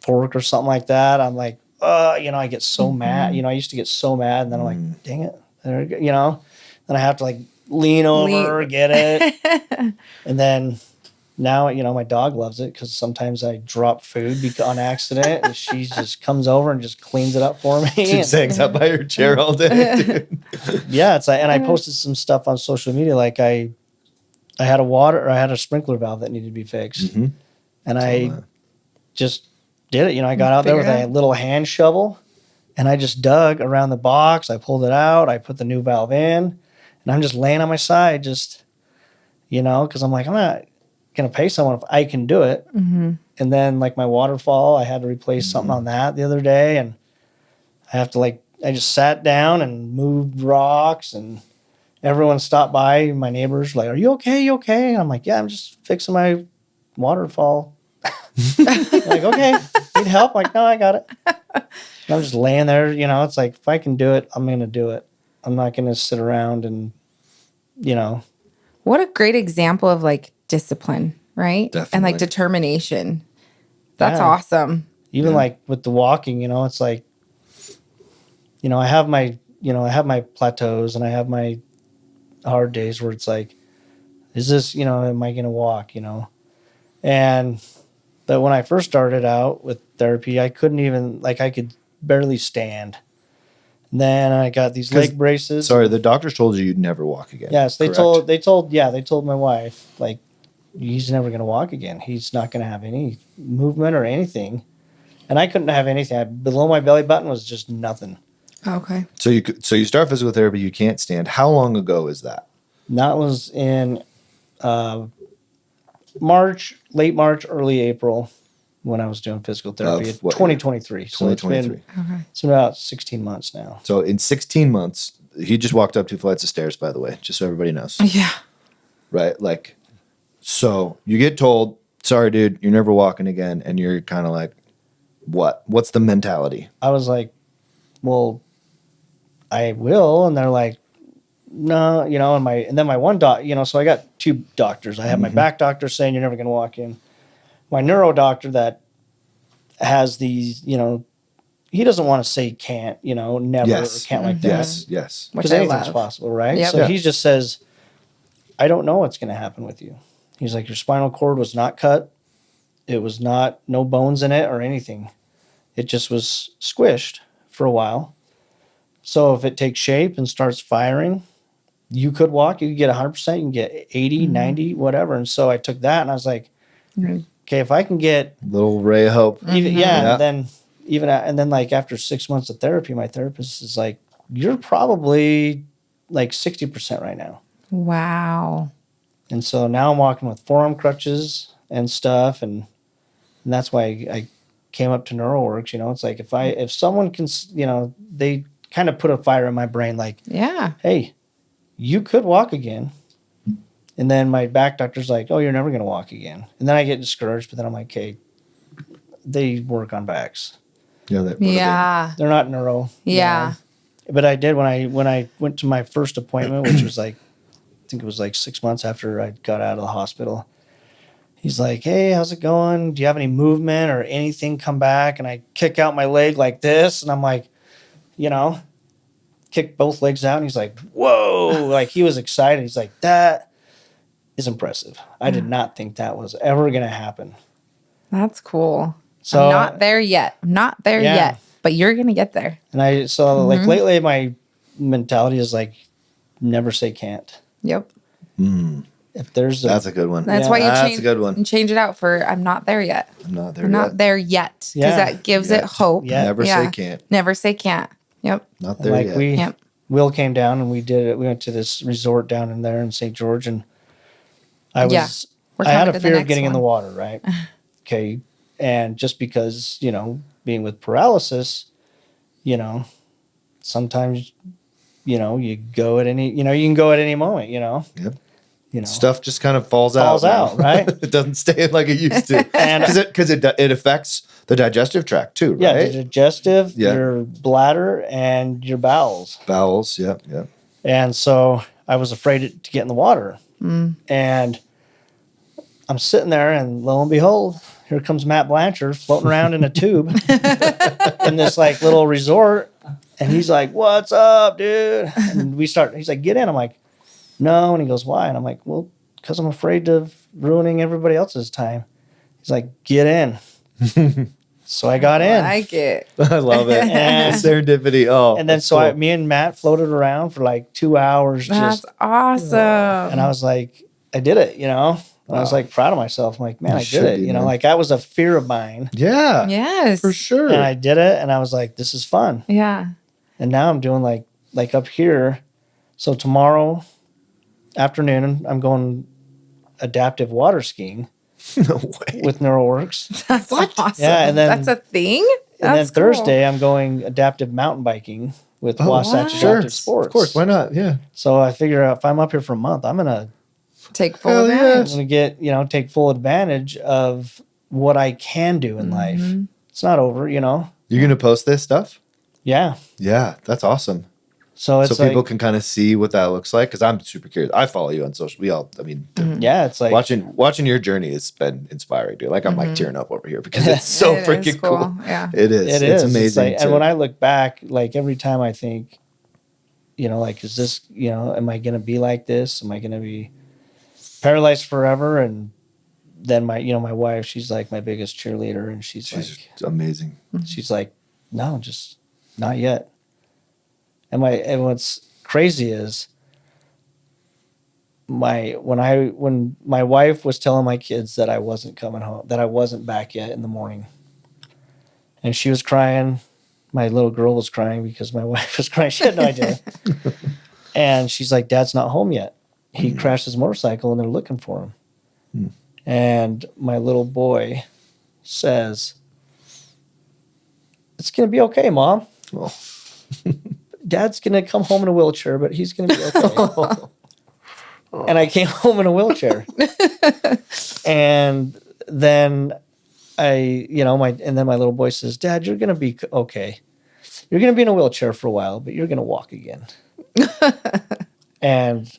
fork or something like that, I'm like, I get so mad. I used to get so mad, and then I'm like, dang it, there, then I have to like lean over, get it, and then now my dog loves it because sometimes I drop food on accident, and she just comes over and just cleans it up for me. She just hangs out by your chair all day, dude. Yeah, it's like, and I posted some stuff on social media, like I had a sprinkler valve that needed to be fixed, and I just did it. I got out there with a little hand shovel, and I just dug around the box. I pulled it out. I put the new valve in, and I'm just laying on my side, just because I'm like, I'm not gonna pay someone if I can do it. And then like my waterfall, I had to replace something on that the other day, and I just sat down and moved rocks, and everyone stopped by. My neighbors like, "Are you okay? You okay?" And I'm like, "Yeah, I'm just fixing my waterfall." Like, "Okay, need help?" I'm like, "No, I got it." And I'm just laying there. It's like, if I can do it, I'm gonna do it. I'm not gonna sit around and What a great example of like discipline, right? And Definitely. like determination. That's Yeah. awesome. Even like with the walking, it's like, I have my plateaus, and I have my hard days where it's like, is this, am I going to walk, but when I first started out with therapy, I couldn't even, like, I could barely stand. And then I got these leg braces. Sorry, the doctors told you you'd never walk again. Yes, they correct? told my wife, like, he's never going to walk again. He's not going to have any movement or anything. And I couldn't have anything. Below my belly button was just nothing. Okay. So you start physical therapy, you can't stand. How long ago is that? And that was in late March, early April, when I was doing physical therapy. Of what 2023. So it's 2023. been about 16 months now. So in 16 months, he just walked up 2 flights of stairs, by the way, just so everybody knows. Yeah. Right? Like, so you get told, sorry, dude, you're never walking again. And you're kind of like, what? What's the mentality? I was like, well, I will. And they're like, no, and then my one doc, so I got 2 doctors. I have my back doctor saying you're never going to walk in. My neuro doctor that has these, he doesn't want to say can't, never, Yes. or can't like that. Yes. Which Because I anything's love. possible, right? Yep. So Yeah. he just says, I don't know what's going to happen with you. He's like, your spinal cord was not cut. It was no bones in it or anything. It just was squished for a while. So if it takes shape and starts firing, you could walk. You could get 100%. You can get 80, 90, whatever. And so I took that, and I was like, okay, if I can get Little ray of hope. even, Yeah. and then like after 6 months of therapy, my therapist is like, you're probably like 60% right now. Wow. And so now I'm walking with forearm crutches and stuff, and that's why I came up to NeuroWorks. It's like if someone can, they kind of put a fire in my brain, like, Yeah. hey, you could walk again. And then my back doctor's like, oh, you're never going to walk again. And then I get discouraged, but then I'm like, okay, they work on backs. Yeah. Yeah. They're not neuro. Yeah. But I did when I went to my first appointment, which was like, I think it was like 6 months after I got out of the hospital. He's like, hey, how's it going? Do you have any movement or anything come back? And I kick out my leg like this. And I'm like, kick both legs out. And he's like, whoa. Like, he was excited. He's like, that is impressive. I did not think that was ever going to happen. That's cool. So I'm not there yet. I'm not there Yeah. yet. But you're going to get there. And like lately my mentality is like, never say can't. Yep. If there's That's a good one. That's why you That's change, a good one. and change it out for I'm not there yet. I'm not there I'm yet. not there yet. Because Yeah. that gives it Yet. hope. Yeah. Never Yeah. say can't. Never say can't. Yep. Not And there like yet. Yep. Will came down and we did it. We went to this resort down in there in St. George, and I Yeah. was We're I had coming a to the fear of next getting in the one. water, right? Okay. And just because, being with paralysis, sometimes, you go at any, you can go at any moment, Yep. you know. Stuff just kind of falls Falls out, out, right? It doesn't stay in like it used to, And- because it affects the digestive tract too, right? Yeah, the digestive, Yeah. your bladder, and your bowels. Bowels, yeah. And so I was afraid to get in the water. And I'm sitting there, and lo and behold, here comes Matt Blanchard floating around in a tube in this like little resort. And he's like, what's up, dude? And he's like, get in. I'm like, no. And he goes, why? And I'm like, well, because I'm afraid of ruining everybody else's time. He's like, get in. So I got in. I like it. I love it. And- Serendipity. Oh, And then that's so cool. me and Matt floated around for like 2 hours. That's awesome. And I was like, I did it, And I was like proud of myself. I'm like, man, You I did should it. be, man. Like that was a fear of mine. Yeah, Yes. for sure. And I did it. And I was like, this is fun. Yeah. And now I'm doing like up here. So tomorrow afternoon, I'm going adaptive water skiing No way. with NeuroWorks. That's awesome. Yeah, and then- that's a thing. And That's then Thursday, I'm going adaptive mountain biking with Wasatch what? Adaptive Sports. Of course, why not? Yeah. So I figure if I'm up here for a month, I'm gonna Take full Hell yeah. advantage. get take full advantage of what I can do in life. It's not over, You're gonna post this stuff? Yeah. Yeah, that's awesome. So it's So people like, can kind of see what that looks like. Because I'm super curious. I follow you on social. yeah, it's like watching your journey has been inspiring, dude. Like I'm like tearing up over here because it's so It is freaking cool. Yeah. It is. it It's is. amazing. Like, and when I look back, like every time I think, like, is this, am I gonna be like this? Am I gonna be paralyzed forever? And then my wife, she's like my biggest cheerleader, and she's like, amazing. she's like, no, just not yet. And what's crazy is when my wife was telling my kids that I wasn't coming home, that I wasn't back yet in the morning, and she was crying. My little girl was crying because my wife was crying. She had no idea. And she's like, Dad's not home yet. He crashed his motorcycle and they're looking for him. And my little boy says, it's going to be okay, Mom. Oh. Dad's going to come home in a wheelchair, but he's going to be okay. And I came home in a wheelchair. And then my little boy says, Dad, you're going to be okay. You're going to be in a wheelchair for a while, but you're going to walk again. and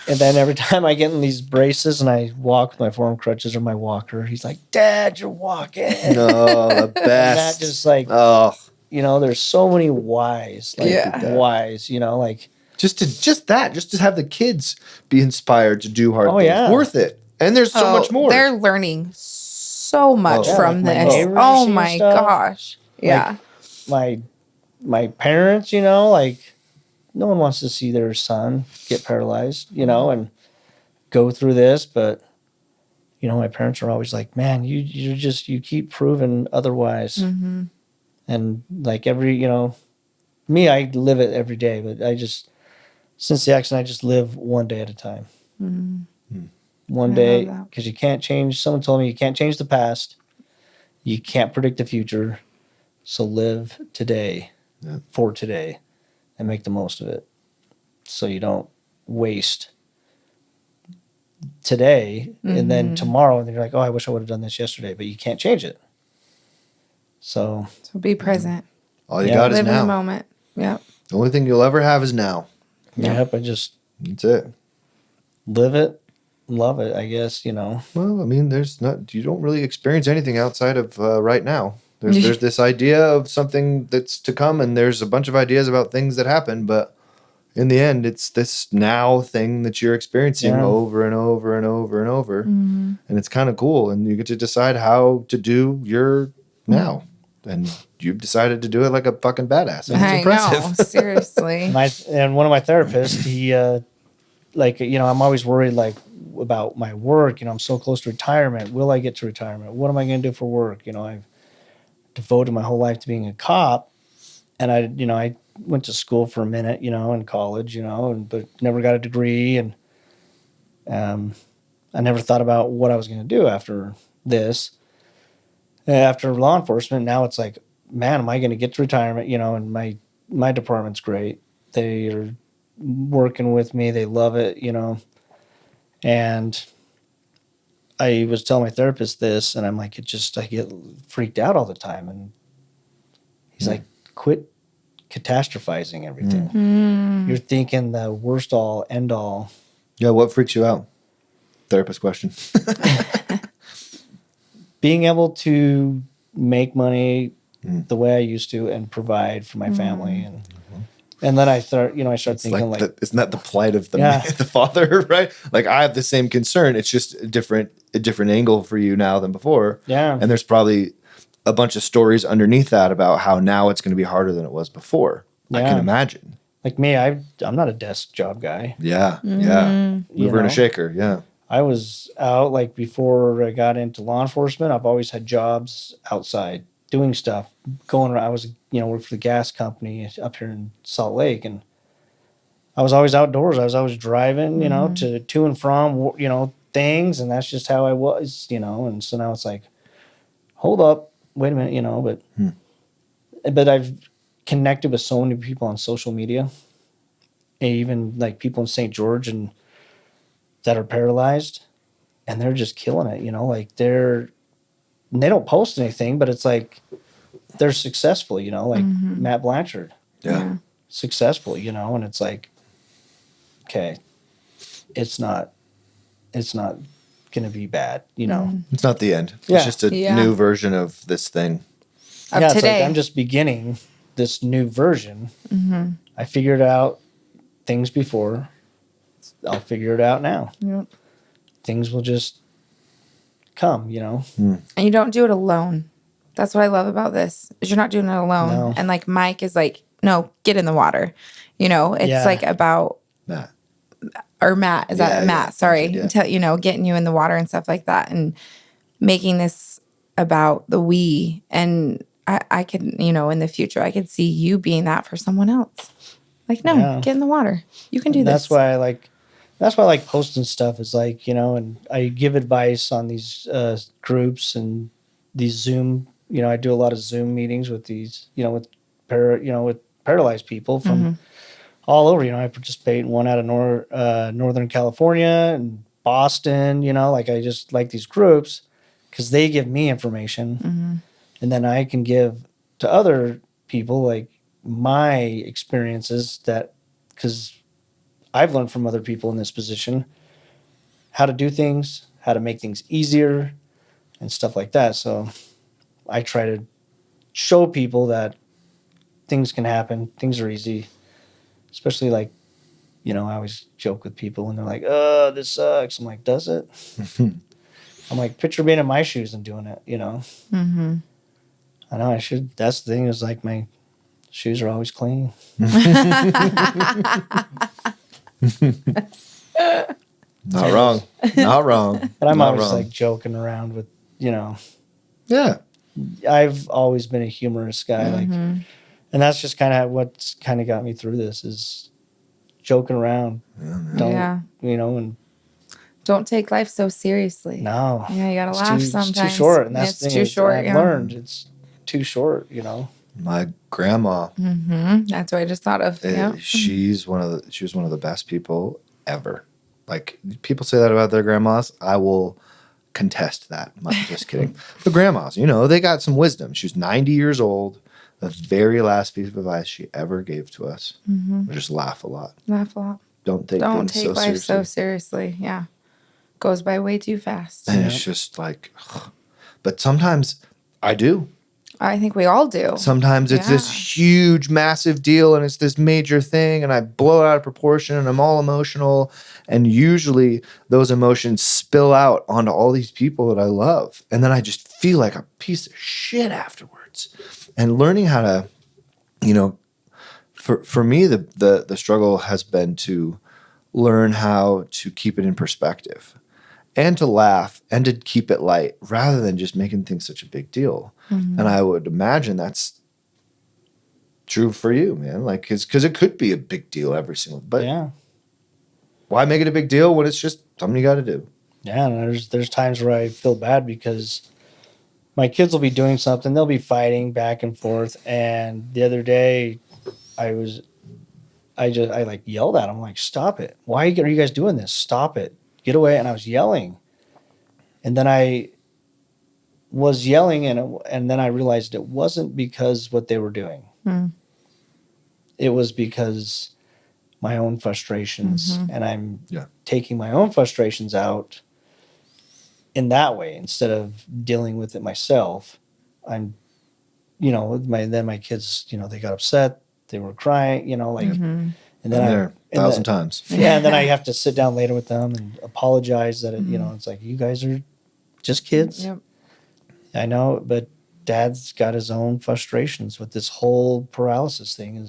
then every time I get in these braces and I walk with my forearm crutches or my walker, he's like, Dad, you're walking. No, the And that best. just like, Oh, there's so many whys, like Yeah. whys, like, just to have the kids be inspired to do hard Oh, things. yeah. Worth it. And there's so much more. They're learning so much Oh, from like my this. neighbors Oh and my stuff. gosh. Yeah. my parents, like no one wants to see their son get paralyzed, and go through this, but my parents are always like, man, you keep proving otherwise. And like me, I live it every day, but since the accident, I just live one day at a time. One I day, love that. because you can't change. Someone told me you can't change the past. You can't predict the future. So live today for today and make the most of it. So you don't waste today and then tomorrow, and then you're like, oh, I wish I would have done this yesterday, but you can't change it. So So be present. All you Yeah. got is Live in the now. moment. Yep. The only thing you'll ever have is now. yep, I just That's it. live it, love it, I guess, Well, I mean, you don't really experience anything outside of right now. There's this idea of something that's to come, and there's a bunch of ideas about things that happen, but in the end, it's this now thing that you're experiencing Yeah. over and over and over and over. And it's kind of cool. And you get to decide how to do your now. And you've decided to do it like a fucking badass. And it's I impressive. know. Seriously. and one of my therapists, he I'm always worried like about my work. I'm so close to retirement. Will I get to retirement? What am I going to do for work? I've devoted my whole life to being a cop, and I went to school for a minute, in college, but never got a degree, and I never thought about what I was going to do after this. After law enforcement, now it's like, man, am I going to get to retirement? And my department's great. They are working with me. They love it, and I was telling my therapist this, and I'm like, I get freaked out all the time. And he's like, quit catastrophizing everything. You're thinking the worst all, end all. Yeah, what freaks you out? Therapist question. being able to make money the way I used to and provide for my family. And then I start It's thinking like, isn't that the plight of the Yeah. the father, right? Like I have the same concern. It's just a different angle for you now than before. Yeah. And there's probably a bunch of stories underneath that about how now it's going to be harder than it was before. I can Yeah. imagine. like me, I'm not a desk job guy. Yeah. Mm-hmm. Yeah. Mover and a know? shaker. Yeah. I was out like before I got into law enforcement. I've always had jobs outside doing stuff, going around. I was, worked for the gas company up here in Salt Lake, and I was always outdoors. I was always driving, to and from, things, and that's just how I was, And so now it's like, hold up, wait a minute, but I've connected with so many people on social media, and even like people in St. George and that are paralyzed, and they're just killing it, like they don't post anything, but it's like they're successful, like Matt Blanchard, Yeah. successful, and it's like, okay, it's not gonna be bad, It's not the end. Yeah. It's just a Yeah. new version of this thing. Of It's today. like I'm just beginning this new version. I figured out things before. I'll figure it out now. Yep. Things will just come, And you don't do it alone. That's what I love about this. Is you're not doing it alone. No. And like Mike is like, no, get in the water. It's Yeah. like about Matt. or Matt. Is that Yeah, Matt? yeah. Sorry. Yeah. Until, getting you in the water and stuff like that and making this about the we. And I could, in the future, I could see you being that for someone else. Like, no, Yeah. get in the water. You can do And this. that's why I like posting stuff is like, and I give advice on these groups and these Zoom, I do a lot of Zoom meetings with these, with paralyzed people from all over, I participate in one out of Northern California and Boston, like I just like these groups because they give me information and then I can give to other people like my experiences because I've learned from other people in this position how to do things, how to make things easier, and stuff like that. So I try to show people that things can happen, things are easy, especially like, I always joke with people and they're like, "Oh, this sucks." I'm like, "Does it?" I'm like, "Picture being in my shoes and doing it." Mm-hmm. I know I should. That's the thing is like my shoes are always clean. Not wrong. Not wrong. But I'm Not always wrong. like joking around with, Yeah. I've always been a humorous guy, like, Mm-hmm. and that's just kind of what's kind of got me through this is joking around. Don't Yeah. and Don't take life so seriously. no, Yeah, you gotta it's laugh too, sometimes. It's too short, and that's It's the thing too is short. I've Yeah. learned it's too short. My grandma, Mm-hmm. That's what I just thought of. Yeah. she was one of the best people ever. Like people say that about their grandmas. I will contest that. I'm just kidding. The grandmas, they got some wisdom. She was 90 years old. The very last piece of advice she ever gave to us was just laugh a lot. Laugh a lot. Don't take Don't things take so life seriously. so seriously. Yeah. Goes by way too fast. And it's just like, but sometimes I do. I think we all do. Sometimes it's Yeah. this huge, massive deal and it's this major thing and I blow it out of proportion and I'm all emotional. And usually those emotions spill out onto all these people that I love. And then I just feel like a piece of shit afterwards. And learning how to, for me, the struggle has been to learn how to keep it in perspective and to laugh and to keep it light rather than just making things such a big deal. Mm-hmm. And I would imagine that's true for you, man. Like, because it could be a big deal every single, but Yeah, why make it a big deal when it's just something you got to do? yeah. And there's times where I feel bad because my kids will be doing something, they'll be fighting back and forth. And the other day, I like yelled at them, like, "Stop it! Why are you guys doing this? Stop it! Get away!" And I was yelling, and then I was yelling, and then I realized it wasn't because what they were doing. Mm. It was because my own frustrations, and I'm Yeah. taking my own frustrations out in that way, instead of dealing with it myself, I'm, my kids, they got upset, they were crying, and then Been there and 1,000 then, times. yeah, and then I have to sit down later with them and apologize that it's like, you guys are just kids. Yep. I know, but Dad's got his own frustrations with this whole paralysis thing.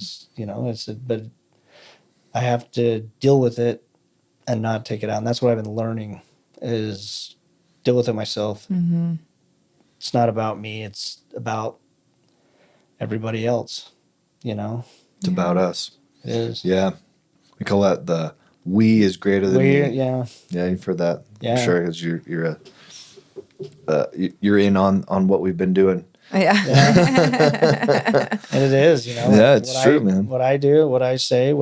But I have to deal with it and not take it out. And that's what I've been learning is deal with it myself. It's not about me. It's about everybody else, It's about us. It is. Yeah. We call that the we is greater than me. Yeah. Yeah, you've heard that. Yeah. I'm sure, because you're in on what we've been doing. Yeah. And it is, Yeah, it's true, man. What I do, what I say,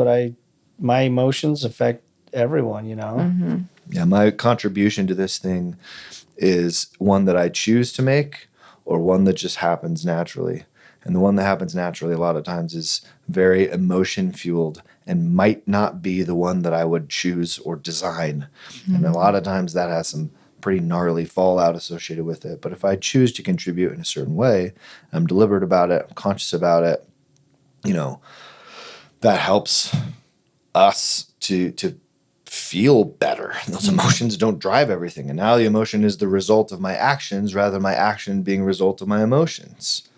my emotions affect everyone, Yeah, my contribution to this thing is one that I choose to make or one that just happens naturally. And the one that happens naturally a lot of times is very emotion fueled and might not be the one that I would choose or design. And a lot of times that has some pretty gnarly fallout associated with it. But if I choose to contribute in a certain way, I'm deliberate about it, I'm conscious about it, that helps us to feel better. Those emotions don't drive everything. And now the emotion is the result of my actions rather than my action being a result of my emotions.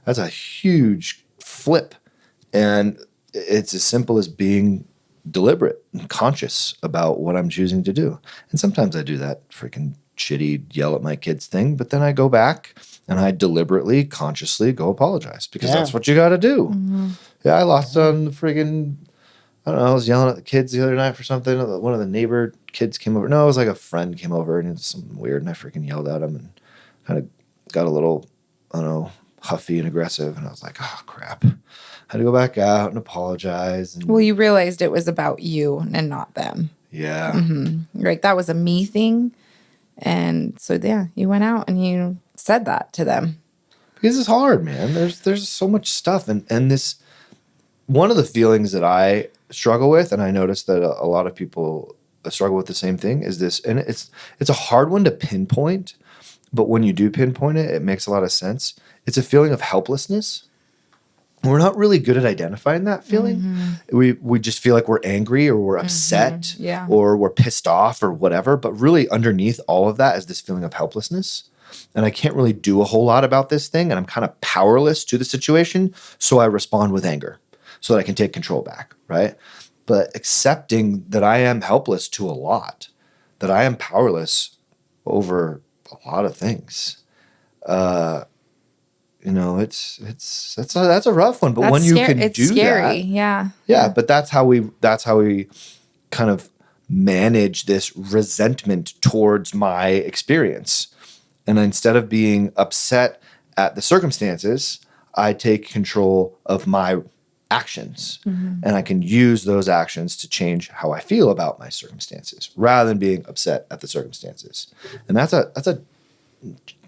That's a huge flip. And it's as simple as being deliberate and conscious about what I'm choosing to do. And sometimes I do that freaking shitty yell at my kids thing, but then I go back and I deliberately, consciously go apologize because that's what you got to do. Yeah, I lost on the friggin', I don't know, I was yelling at the kids the other night for something. One of the neighbor kids came over. No, it was like a friend came over and it was something weird and I freaking yelled at him and kind of got a little, I don't know, huffy and aggressive. And I was like, oh, crap. I had to go back out and apologize. And Well, you realized it was about you and not them. yeah. Like that was a me thing. And so, yeah, you went out and you said that to them. Because it's hard, man. There's so much stuff. And this, one of the feelings that I struggle with, and I notice that a lot of people struggle with the same thing, is this, and it's a hard one to pinpoint, but when you do pinpoint it, it makes a lot of sense. It's a feeling of helplessness. We're not really good at identifying that feeling. We just feel like we're angry or we're upset or we're pissed off or whatever. But really underneath all of that is this feeling of helplessness. And I can't really do a whole lot about this thing. And I'm kind of powerless to the situation. So I respond with anger so that I can take control back, right? But accepting that I am helpless to a lot, that I am powerless over a lot of things. That's a rough one, but That's when you can it's do scary. that, Yeah. but that's how we kind of manage this resentment towards my experience. And instead of being upset at the circumstances, I take control of my actions and I can use those actions to change how I feel about my circumstances rather than being upset at the circumstances. And that's a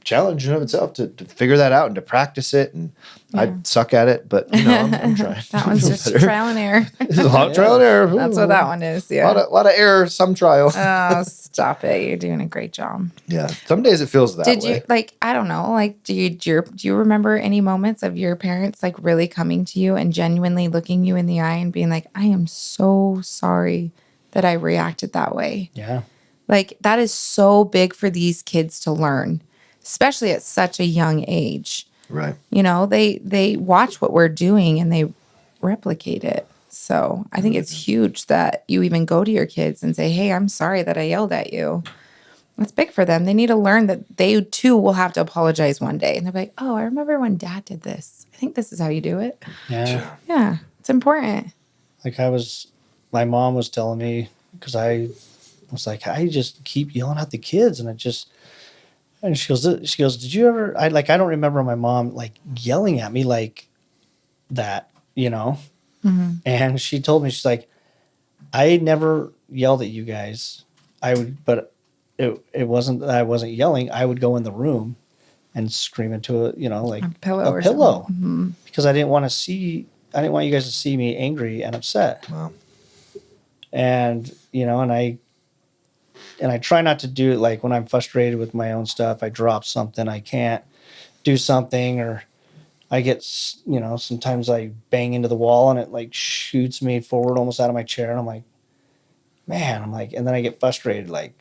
challenge in of itself to figure that out and to practice it. And I suck at it, but I'm trying. That one's just trial and error. It's a lot of trial and error. That's what that one is. Yeah. A lot of error, some trial. Oh, stop it. You're doing a great job. Yeah. Some days it feels that Did way. you I don't know, do you remember any moments of your parents really coming to you and genuinely looking you in the eye and being like, I am so sorry that I reacted that way? Yeah. That is so big for these kids to learn, especially at such a young age. Right. They watch what we're doing and they replicate it. So I think it's huge that you even go to your kids and say, hey, I'm sorry that I yelled at you. That's big for them. They need to learn that they too will have to apologize one day. And they're like, oh, I remember when Dad did this. I think this is how you do it. Yeah. Yeah. It's important. My mom was telling me, because I was like, I just keep yelling at the kids. And she goes, did you ever, I don't remember my mom yelling at me like that, And she told me, she's like, I never yelled at you guys. But it wasn't that I wasn't yelling. I would go in the room and scream into a pillow or pillow something. because I didn't want you guys to see me angry and upset. Wow. And, and and I try not to do it like when I'm frustrated with my own stuff. I drop something, I can't do something, or I get, sometimes I bang into the wall and it like shoots me forward almost out of my chair. And I'm like, man, and then I get frustrated, and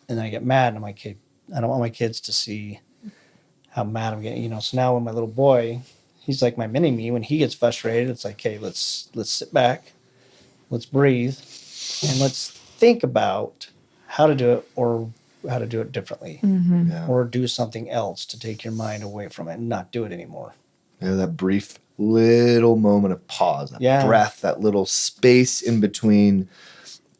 then I get mad. And I'm like, hey, I don't want my kids to see how mad I'm getting, So now when my little boy, he's like my mini me, when he gets frustrated, it's like, hey, let's sit back, let's breathe, and let's think about how to do it or how to do it differently, Yeah. or do something else to take your mind away from it and not do it anymore. Yeah, that brief little moment of pause, that breath, that little space in between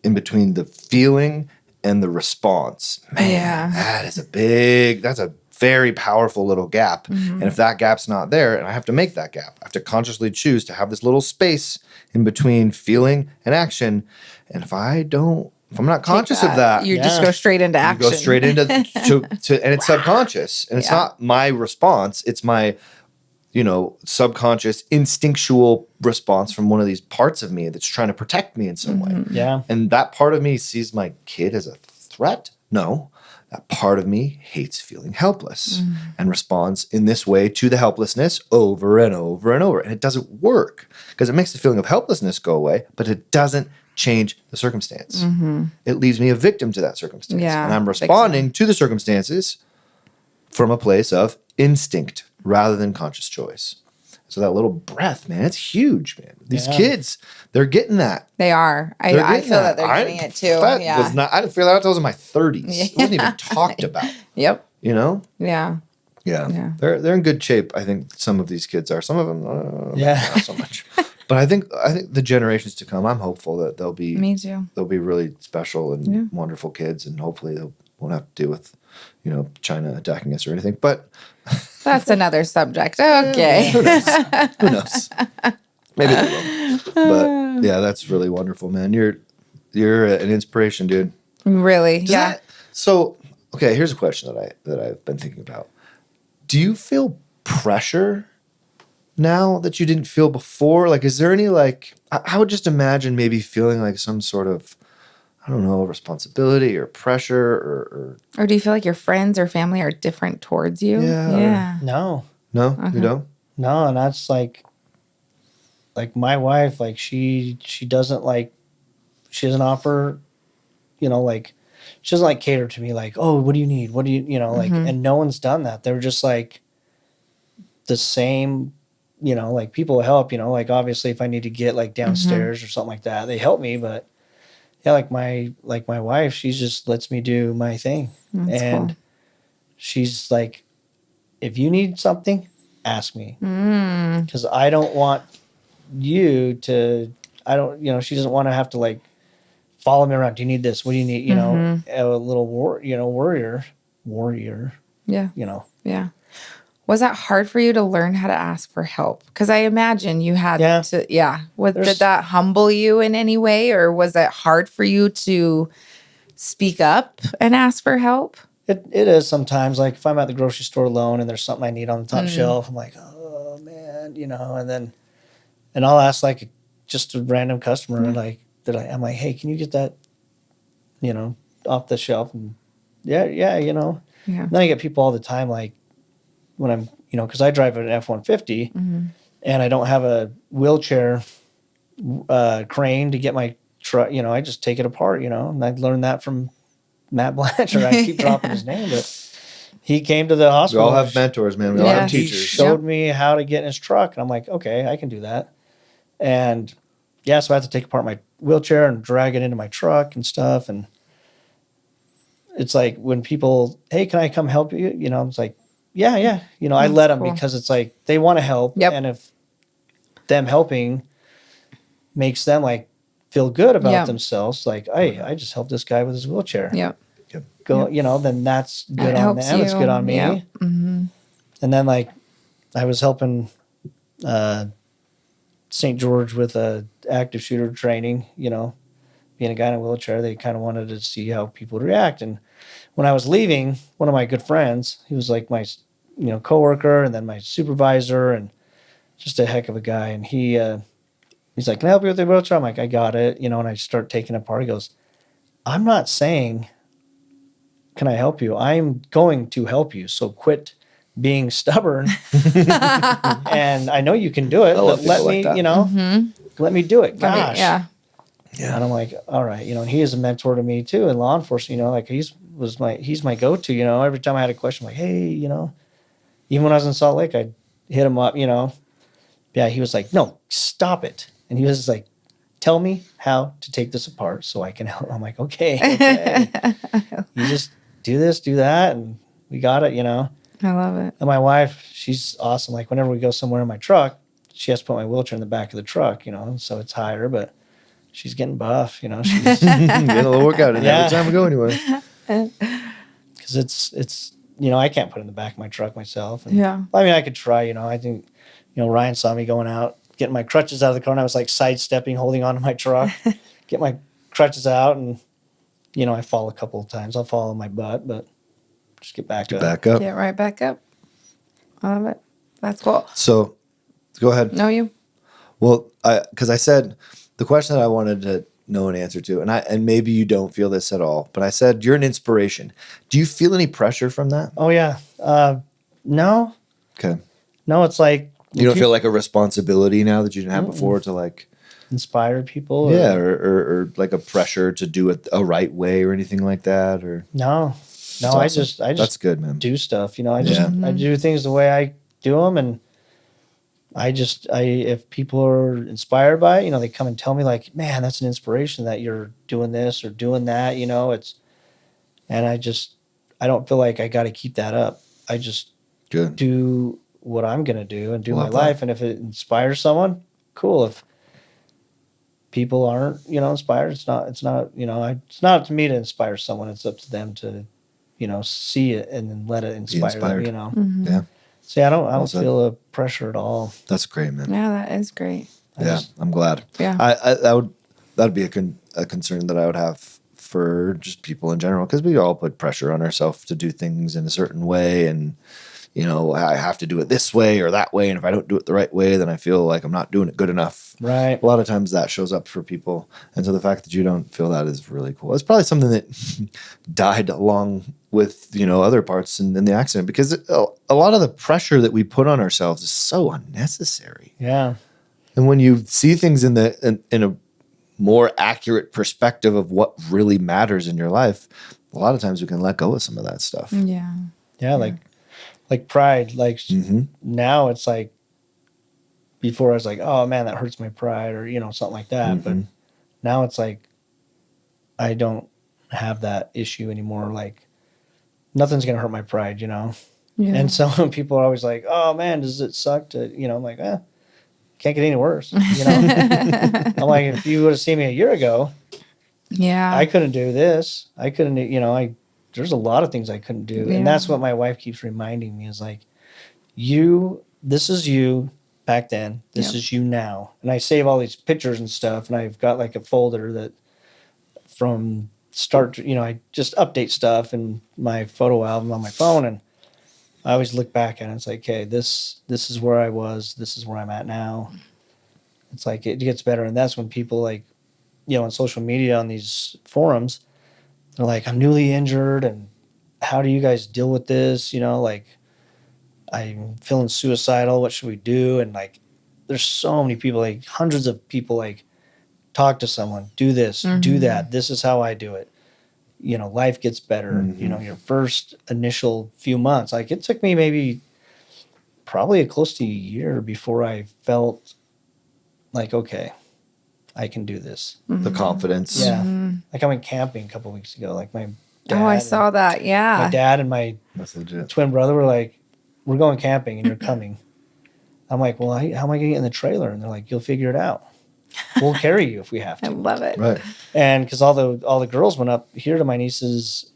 the feeling and the response. Man, that's a very powerful little gap. And if that gap's not there, and I have to make that gap, I have to consciously choose to have this little space in between feeling and action. And if I'm not conscious of that, you just go straight into action. You go straight into and it's subconscious. And it's not my response, it's my subconscious instinctual response from one of these parts of me that's trying to protect me in some way. Yeah. And that part of me sees my kid as a threat. No, that part of me hates feeling helpless and responds in this way to the helplessness over and over and over. And it doesn't work because it makes the feeling of helplessness go away, but it doesn't change the circumstance. It leaves me a victim to that circumstance. Yeah, and I'm responding to the circumstances from a place of instinct rather than conscious choice. So that little breath, man, it's huge, man. These kids, they're getting that. They are. I feel that they're getting it too. I didn't feel that until I was in my 30s. It wasn't even talked about. Yep. Yeah. Yeah. They're in good shape. I think some of these kids are. Some of them, not so much. But I think the generations to come, I'm hopeful that they'll be. Me too. They'll be really special and wonderful kids, and hopefully they won't have to deal with, China attacking us or anything. But that's another subject. Okay. Who knows? Maybe they will. But yeah, that's really wonderful, man. You're an inspiration, dude. Really? So, okay, here's a question that I've been thinking about. Do you feel pressure now that you didn't feel before? Like, is there any I would just imagine maybe feeling like some sort of, I don't know, responsibility or pressure or do you feel like your friends or family are different towards you? Yeah. No, you don't? No, and that's like my wife, she doesn't she doesn't offer, she doesn't cater to me oh, what do you need? What do you, and no one's done that. They're just the same, people help, obviously if I need to get downstairs or something like that, they help me, but yeah, my wife, she just lets me do my thing. That's and cool. She's like, if you need something, ask me. Because I don't want you to, she doesn't want to have to follow me around. Do you need this? What do you need? A little warrior. Yeah. Yeah. Was that hard for you to learn how to ask for help? Because I imagine you had to, did that humble you in any way? Or was it hard for you to speak up and ask for help? It is sometimes. If I'm at the grocery store alone and there's something I need on the top shelf, I'm like, oh man, and I'll ask just a random customer I'm like, hey, can you get that, off the shelf? And yeah. And then I get people all the time when I'm, because I drive an F-150 and I don't have a wheelchair crane to get my truck, I just take it apart, and I learned that from Matt Blanchard. I keep dropping his name, but he came to the We hospital. all have mentors, man. We all have He teachers. showed me how to get in his truck, and I'm like, okay, I can do that. And so I have to take apart my wheelchair and drag it into my truck and stuff. And it's when people, hey, can I come help you? It's like, yeah. I let them because it's they want to help. Yep. And if them helping makes them feel good about themselves, hey, I just helped this guy with his wheelchair. Yep. Go, then that's good on them. It's good on me. Yep. And then I was helping St. George with a active shooter training, being a guy in a wheelchair, they kind of wanted to see how people would react. And when I was leaving, one of my good friends, he was my, coworker and then my supervisor and just a heck of a guy. And he's like, can I help you with the wheelchair? I'm like, I got it. And I start taking it apart. He goes, I'm not saying can I help you? I'm going to help you. So quit being stubborn. And I know you can do it, I love but let people like me, that. you know, let me do it. I mean, Gosh. yeah. Yeah. And I'm like, all right, you know, and he is a mentor to me too in law enforcement, you know, like he's my go-to, you know, every time I had a question, I'm like, hey, you know, even when I was in Salt Lake, I'd hit him up, you know. Yeah, he was like, no, stop it. And he was like, tell me how to take this apart so I can help. I'm like, okay. You just do this, do that, and we got it, you know. I love it. And my wife, she's awesome. Like whenever we go somewhere in my truck, she has to put my wheelchair in the back of the truck, you know, so it's higher, but she's getting buff, you know. She's Getting a little workout in Yeah. every time we go anywhere. because it's you know, I can't put it in the back of my truck myself. And, Yeah. I mean, I could try, you know. I think, you know, Ryan saw me going out, getting my crutches out of the car, and I was like sidestepping, holding onto my truck, get my crutches out, and you know, I fall a couple of times. I'll fall on my butt, but just get back Get up. back up. Get right back up. I love it. That's cool. So go ahead. Know you? Well, because I said the question that I wanted to know an answer to, and maybe you don't feel this at all, but I said you're an inspiration. Do you feel any pressure from that? Oh yeah, no, Okay. it's like You don't feel like a responsibility now that you didn't have Mm-mm. before to like, inspire people. yeah, or like a pressure to do it a right way or anything like that, or No, That's I awesome. just That's good, man. do stuff. You know, I Yeah. do things the way I do them, and if people are inspired by it, you know, they come and tell me like, man, that's an inspiration that you're doing this or doing that. You know, and I don't feel like I got to keep that up. I just Good. do what I'm gonna do and do Love my that. life, and if it inspires someone, cool. If people aren't, you know, inspired, it's not, you know, it's not up to me to inspire someone. It's up to them to, you know, see it and then let it inspire them, inspired. you know. Yeah, See, I don't Well said. feel a pressure at all. that's great, man. Yeah, that is great. Yeah, I'm glad. Yeah. That'd be a concern that I would have for just people in general, because we all put pressure on ourselves to do things in a certain way, and you know, I have to do it this way or that way, and if I don't do it the right way, then I feel like I'm not doing it good enough. Right. A lot of times that shows up for people, and so the fact that you don't feel that is really cool. It's probably something that died along with, you know, other parts in the accident, because a lot of the pressure that we put on ourselves is so unnecessary. Yeah. And when you see things in a more accurate perspective of what really matters in your life, a lot of times we can let go of some of that stuff. Yeah. Yeah. Like pride. Like Mm-hmm. now it's like, before I was like, oh man, that hurts my pride, or, you know, something like that. But Mhm. now it's like, I don't have that issue anymore. Like nothing's going to hurt my pride, you know? Yeah. And so when people are always like, oh man, does it suck to, you know, I'm like, can't get any worse. You know, I'm like, if you would have seen me a year ago, yeah. I couldn't do this. I couldn't, you know, there's a lot of things I couldn't do. Yeah. And that's what my wife keeps reminding me is like, this is you back then. This Yep. is you now. And I save all these pictures and stuff. And I've got like a folder that from start to, you know, I just update stuff in my photo album on my phone. And I always look back at it. It's like, okay, this is where I was. This is where I'm at now. It's like it gets better. And that's when people like, you know, on social media, on these forums, they're like, I'm newly injured. And how do you guys deal with this? You know, like I'm feeling suicidal. What should we do? And like, there's so many people, like hundreds of people, like talk to someone, do this, do that. This is how I do it. You know, life gets better. You know, your first initial few months, like it took me maybe probably close to a year before I felt like, okay, I can do this. The confidence. Yeah. Like I went camping a couple of weeks ago. Like my dad, Oh, I saw that. Yeah. my dad and my That's legit. twin brother were like, we're going camping and you're coming. I'm like, well, how am I going to get in the trailer? And they're like, you'll figure it out. We'll carry you if we have I to. love it. Right. And because all the girls went up here to my niece's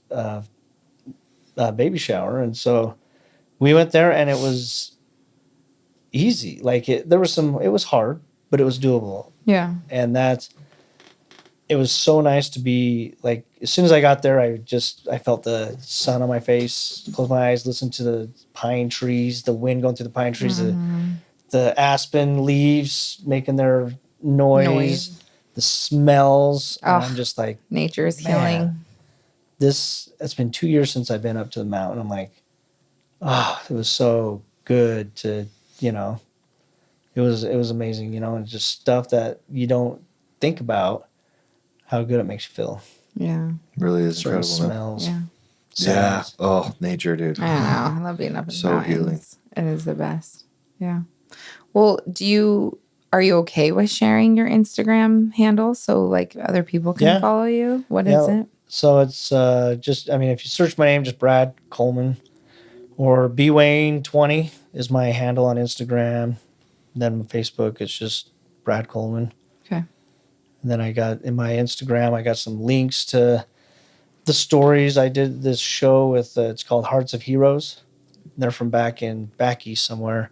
baby shower, and so we went there, and it was easy. Like it was hard, but it was doable. Yeah. And it was so nice to be like, as soon as I got there, I felt the sun on my face, closed my eyes, listened to the pine trees, the wind going through the pine trees, the aspen leaves making their noise. The smells. And Oh. I'm just like, Nature's Man. healing. it's been 2 years since I've been up to the mountain. I'm like, oh, it was so good to, you know, it was amazing, you know, and just stuff that you don't think about how good it makes you feel. Yeah. Really is Certain incredible, man. smells. Yeah. Yeah. Sounds. Oh, nature, dude. I know. I love being up in the So mountains. healing. It is the best. Yeah. Well, are you okay with sharing your Instagram handle so like other people can Yeah. follow you? What is it? So it's just, I mean, if you search my name, just Brad Coleman, or bwayne20 is my handle on Instagram. And then Facebook, it's just Brad Coleman. Okay. And then I got in my Instagram, I got some links to the stories. I did this show with, it's called Hearts of Heroes. They're from back east somewhere.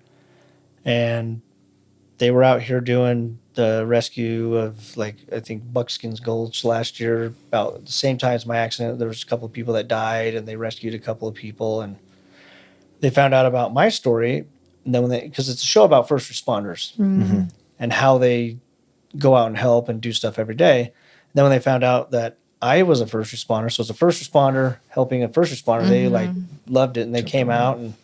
And they were out here doing the rescue of, like, I think Buckskin's Gulch last year, about the same time as my accident. There was a couple of people that died, and they rescued a couple of people, and they found out about my story. And then because it's a show about first responders and how they go out and help and do stuff every day. And then when they found out that I was a first responder, so as a first responder helping a first responder, they like loved it, and they came out, and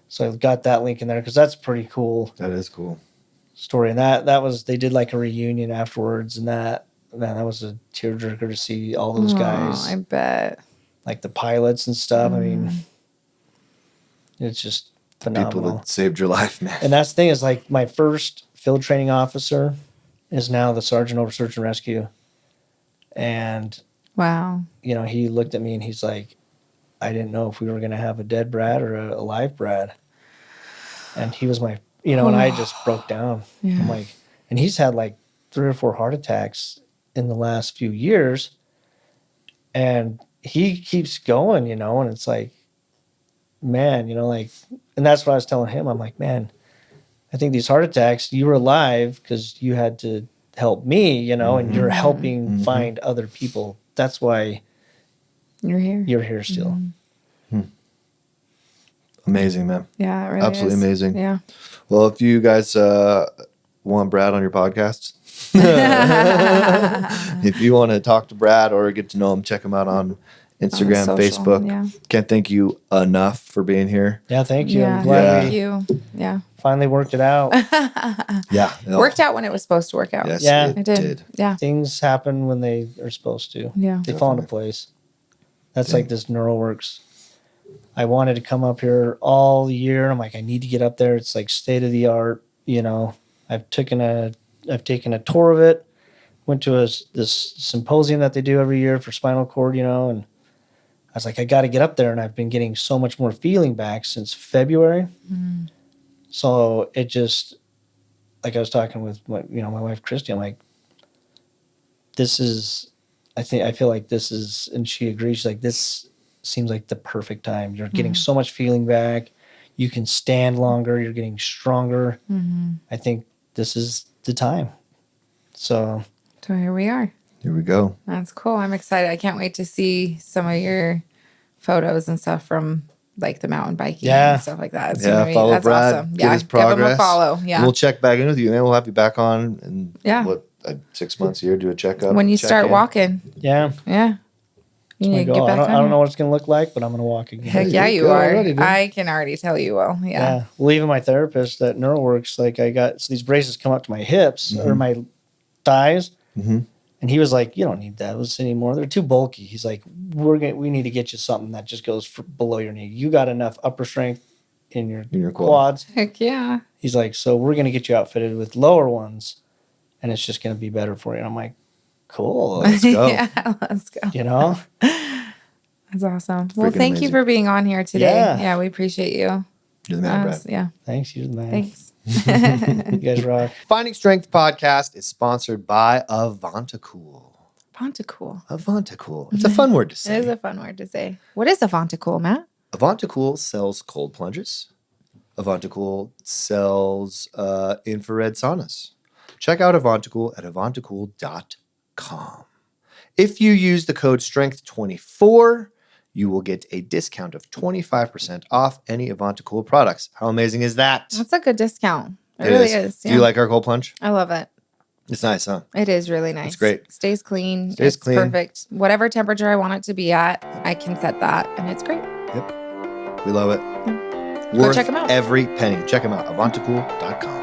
so I got that link in there because that's pretty cool. That is cool. Story, and that was, they did like a reunion afterwards, and that was a tearjerker to see all those guys, I bet. like the pilots and stuff. I mean, it's just phenomenal. People that saved your life, man. And that's the thing, is like my first field training officer is now the sergeant over search and rescue, and Wow. you know, he looked at me and he's like, I didn't know if we were going to have a dead Brad or a live Brad, and he was my, you know, and I just broke down. Yeah. I'm like, and he's had like 3 or 4 heart attacks in the last few years, and he keeps going, you know, and it's like, man, you know, like, and that's what I was telling him. I'm like, man, I think these heart attacks, you were alive because you had to help me, you know, and you're helping find other people. That's why You're here. you're here still. Amazing, man. Yeah, it really Absolutely is. amazing. Yeah. Well, if you guys want Brad on your podcast, if you want to talk to Brad or get to know him, check him out on Instagram, social, Facebook. yeah. Can't thank you enough for being here. Yeah, thank you. Yeah. I'm glad Thank we you. Yeah. finally worked it out. Yeah. no. Worked out when it was supposed to work out. Yes, Yeah. it It did. did. Yeah. Things happen when they are supposed to. Yeah. They fall into place. That's like this NeuroWorks. I wanted to come up here all year. I'm like, I need to get up there. It's like state of the art. You know, I've taken a tour of it. Went to this symposium that they do every year for spinal cord. You know, and I was like, I got to get up there. And I've been getting so much more feeling back since February. So it just, like I was talking with my wife Christy. I'm like, I feel like this is, and she agrees. She's like, this seems like the perfect time. You're getting so much feeling back. You can stand longer. You're getting stronger. I think this is the time. So here we are. Here we go. That's cool. I'm excited. I can't wait to see some of your photos and stuff from like the mountain biking and stuff like that. It's gonna be, follow that's Brad. awesome. Get Yeah, his give him progress. a follow. Yeah. And we'll check back in with you, man. We'll have you back on in Yeah. 6 months a year, do a checkup. When you check start in. walking. yeah, Yeah. You my need to goal. get back I on don't know here. what it's gonna look like, but I'm gonna walk again. Heck yeah, you good are. already, dude. I can already tell you will. Yeah. Well, even my therapist at NeuroWorks, like I got these braces come up to my hips or my thighs, and he was like, "You don't need those anymore. They're too bulky." He's like, "We need to get you something that just goes below your knee. You got enough upper strength in your quads." Heck yeah. He's like, "So we're gonna get you outfitted with lower ones, and it's just gonna be better for you." And I'm like, "Cool, Let's go. Yeah, let's go. you know." That's awesome. Well, freaking thank you amazing. for being on here today. Yeah. Yeah, we appreciate you. You're the man, Brad. Yeah. Thanks, you man. Thanks. You guys rock. Finding Strength podcast is sponsored by Avantacool. Avantacool. Avantacool. It's a fun word to It say. is a fun word to say. What is Avantacool, Matt? Avantacool sells cold plunges. Avantacool sells infrared saunas. Check out Avantacool at avantacool.com. If you use the code STRENGTH24, you will get a discount of 25% off any Avantacool products. How amazing is that? That's a good discount. It It really is. is. Do you like our cold plunge? I love it. It's nice, huh? It is really nice. It's great. Stays clean. Stays it's clean. perfect. Whatever temperature I want it to be at, I can set that, and it's great. Yep. We love it. Go Worth check 'em out. every penny. Check them out. Avantapool.com.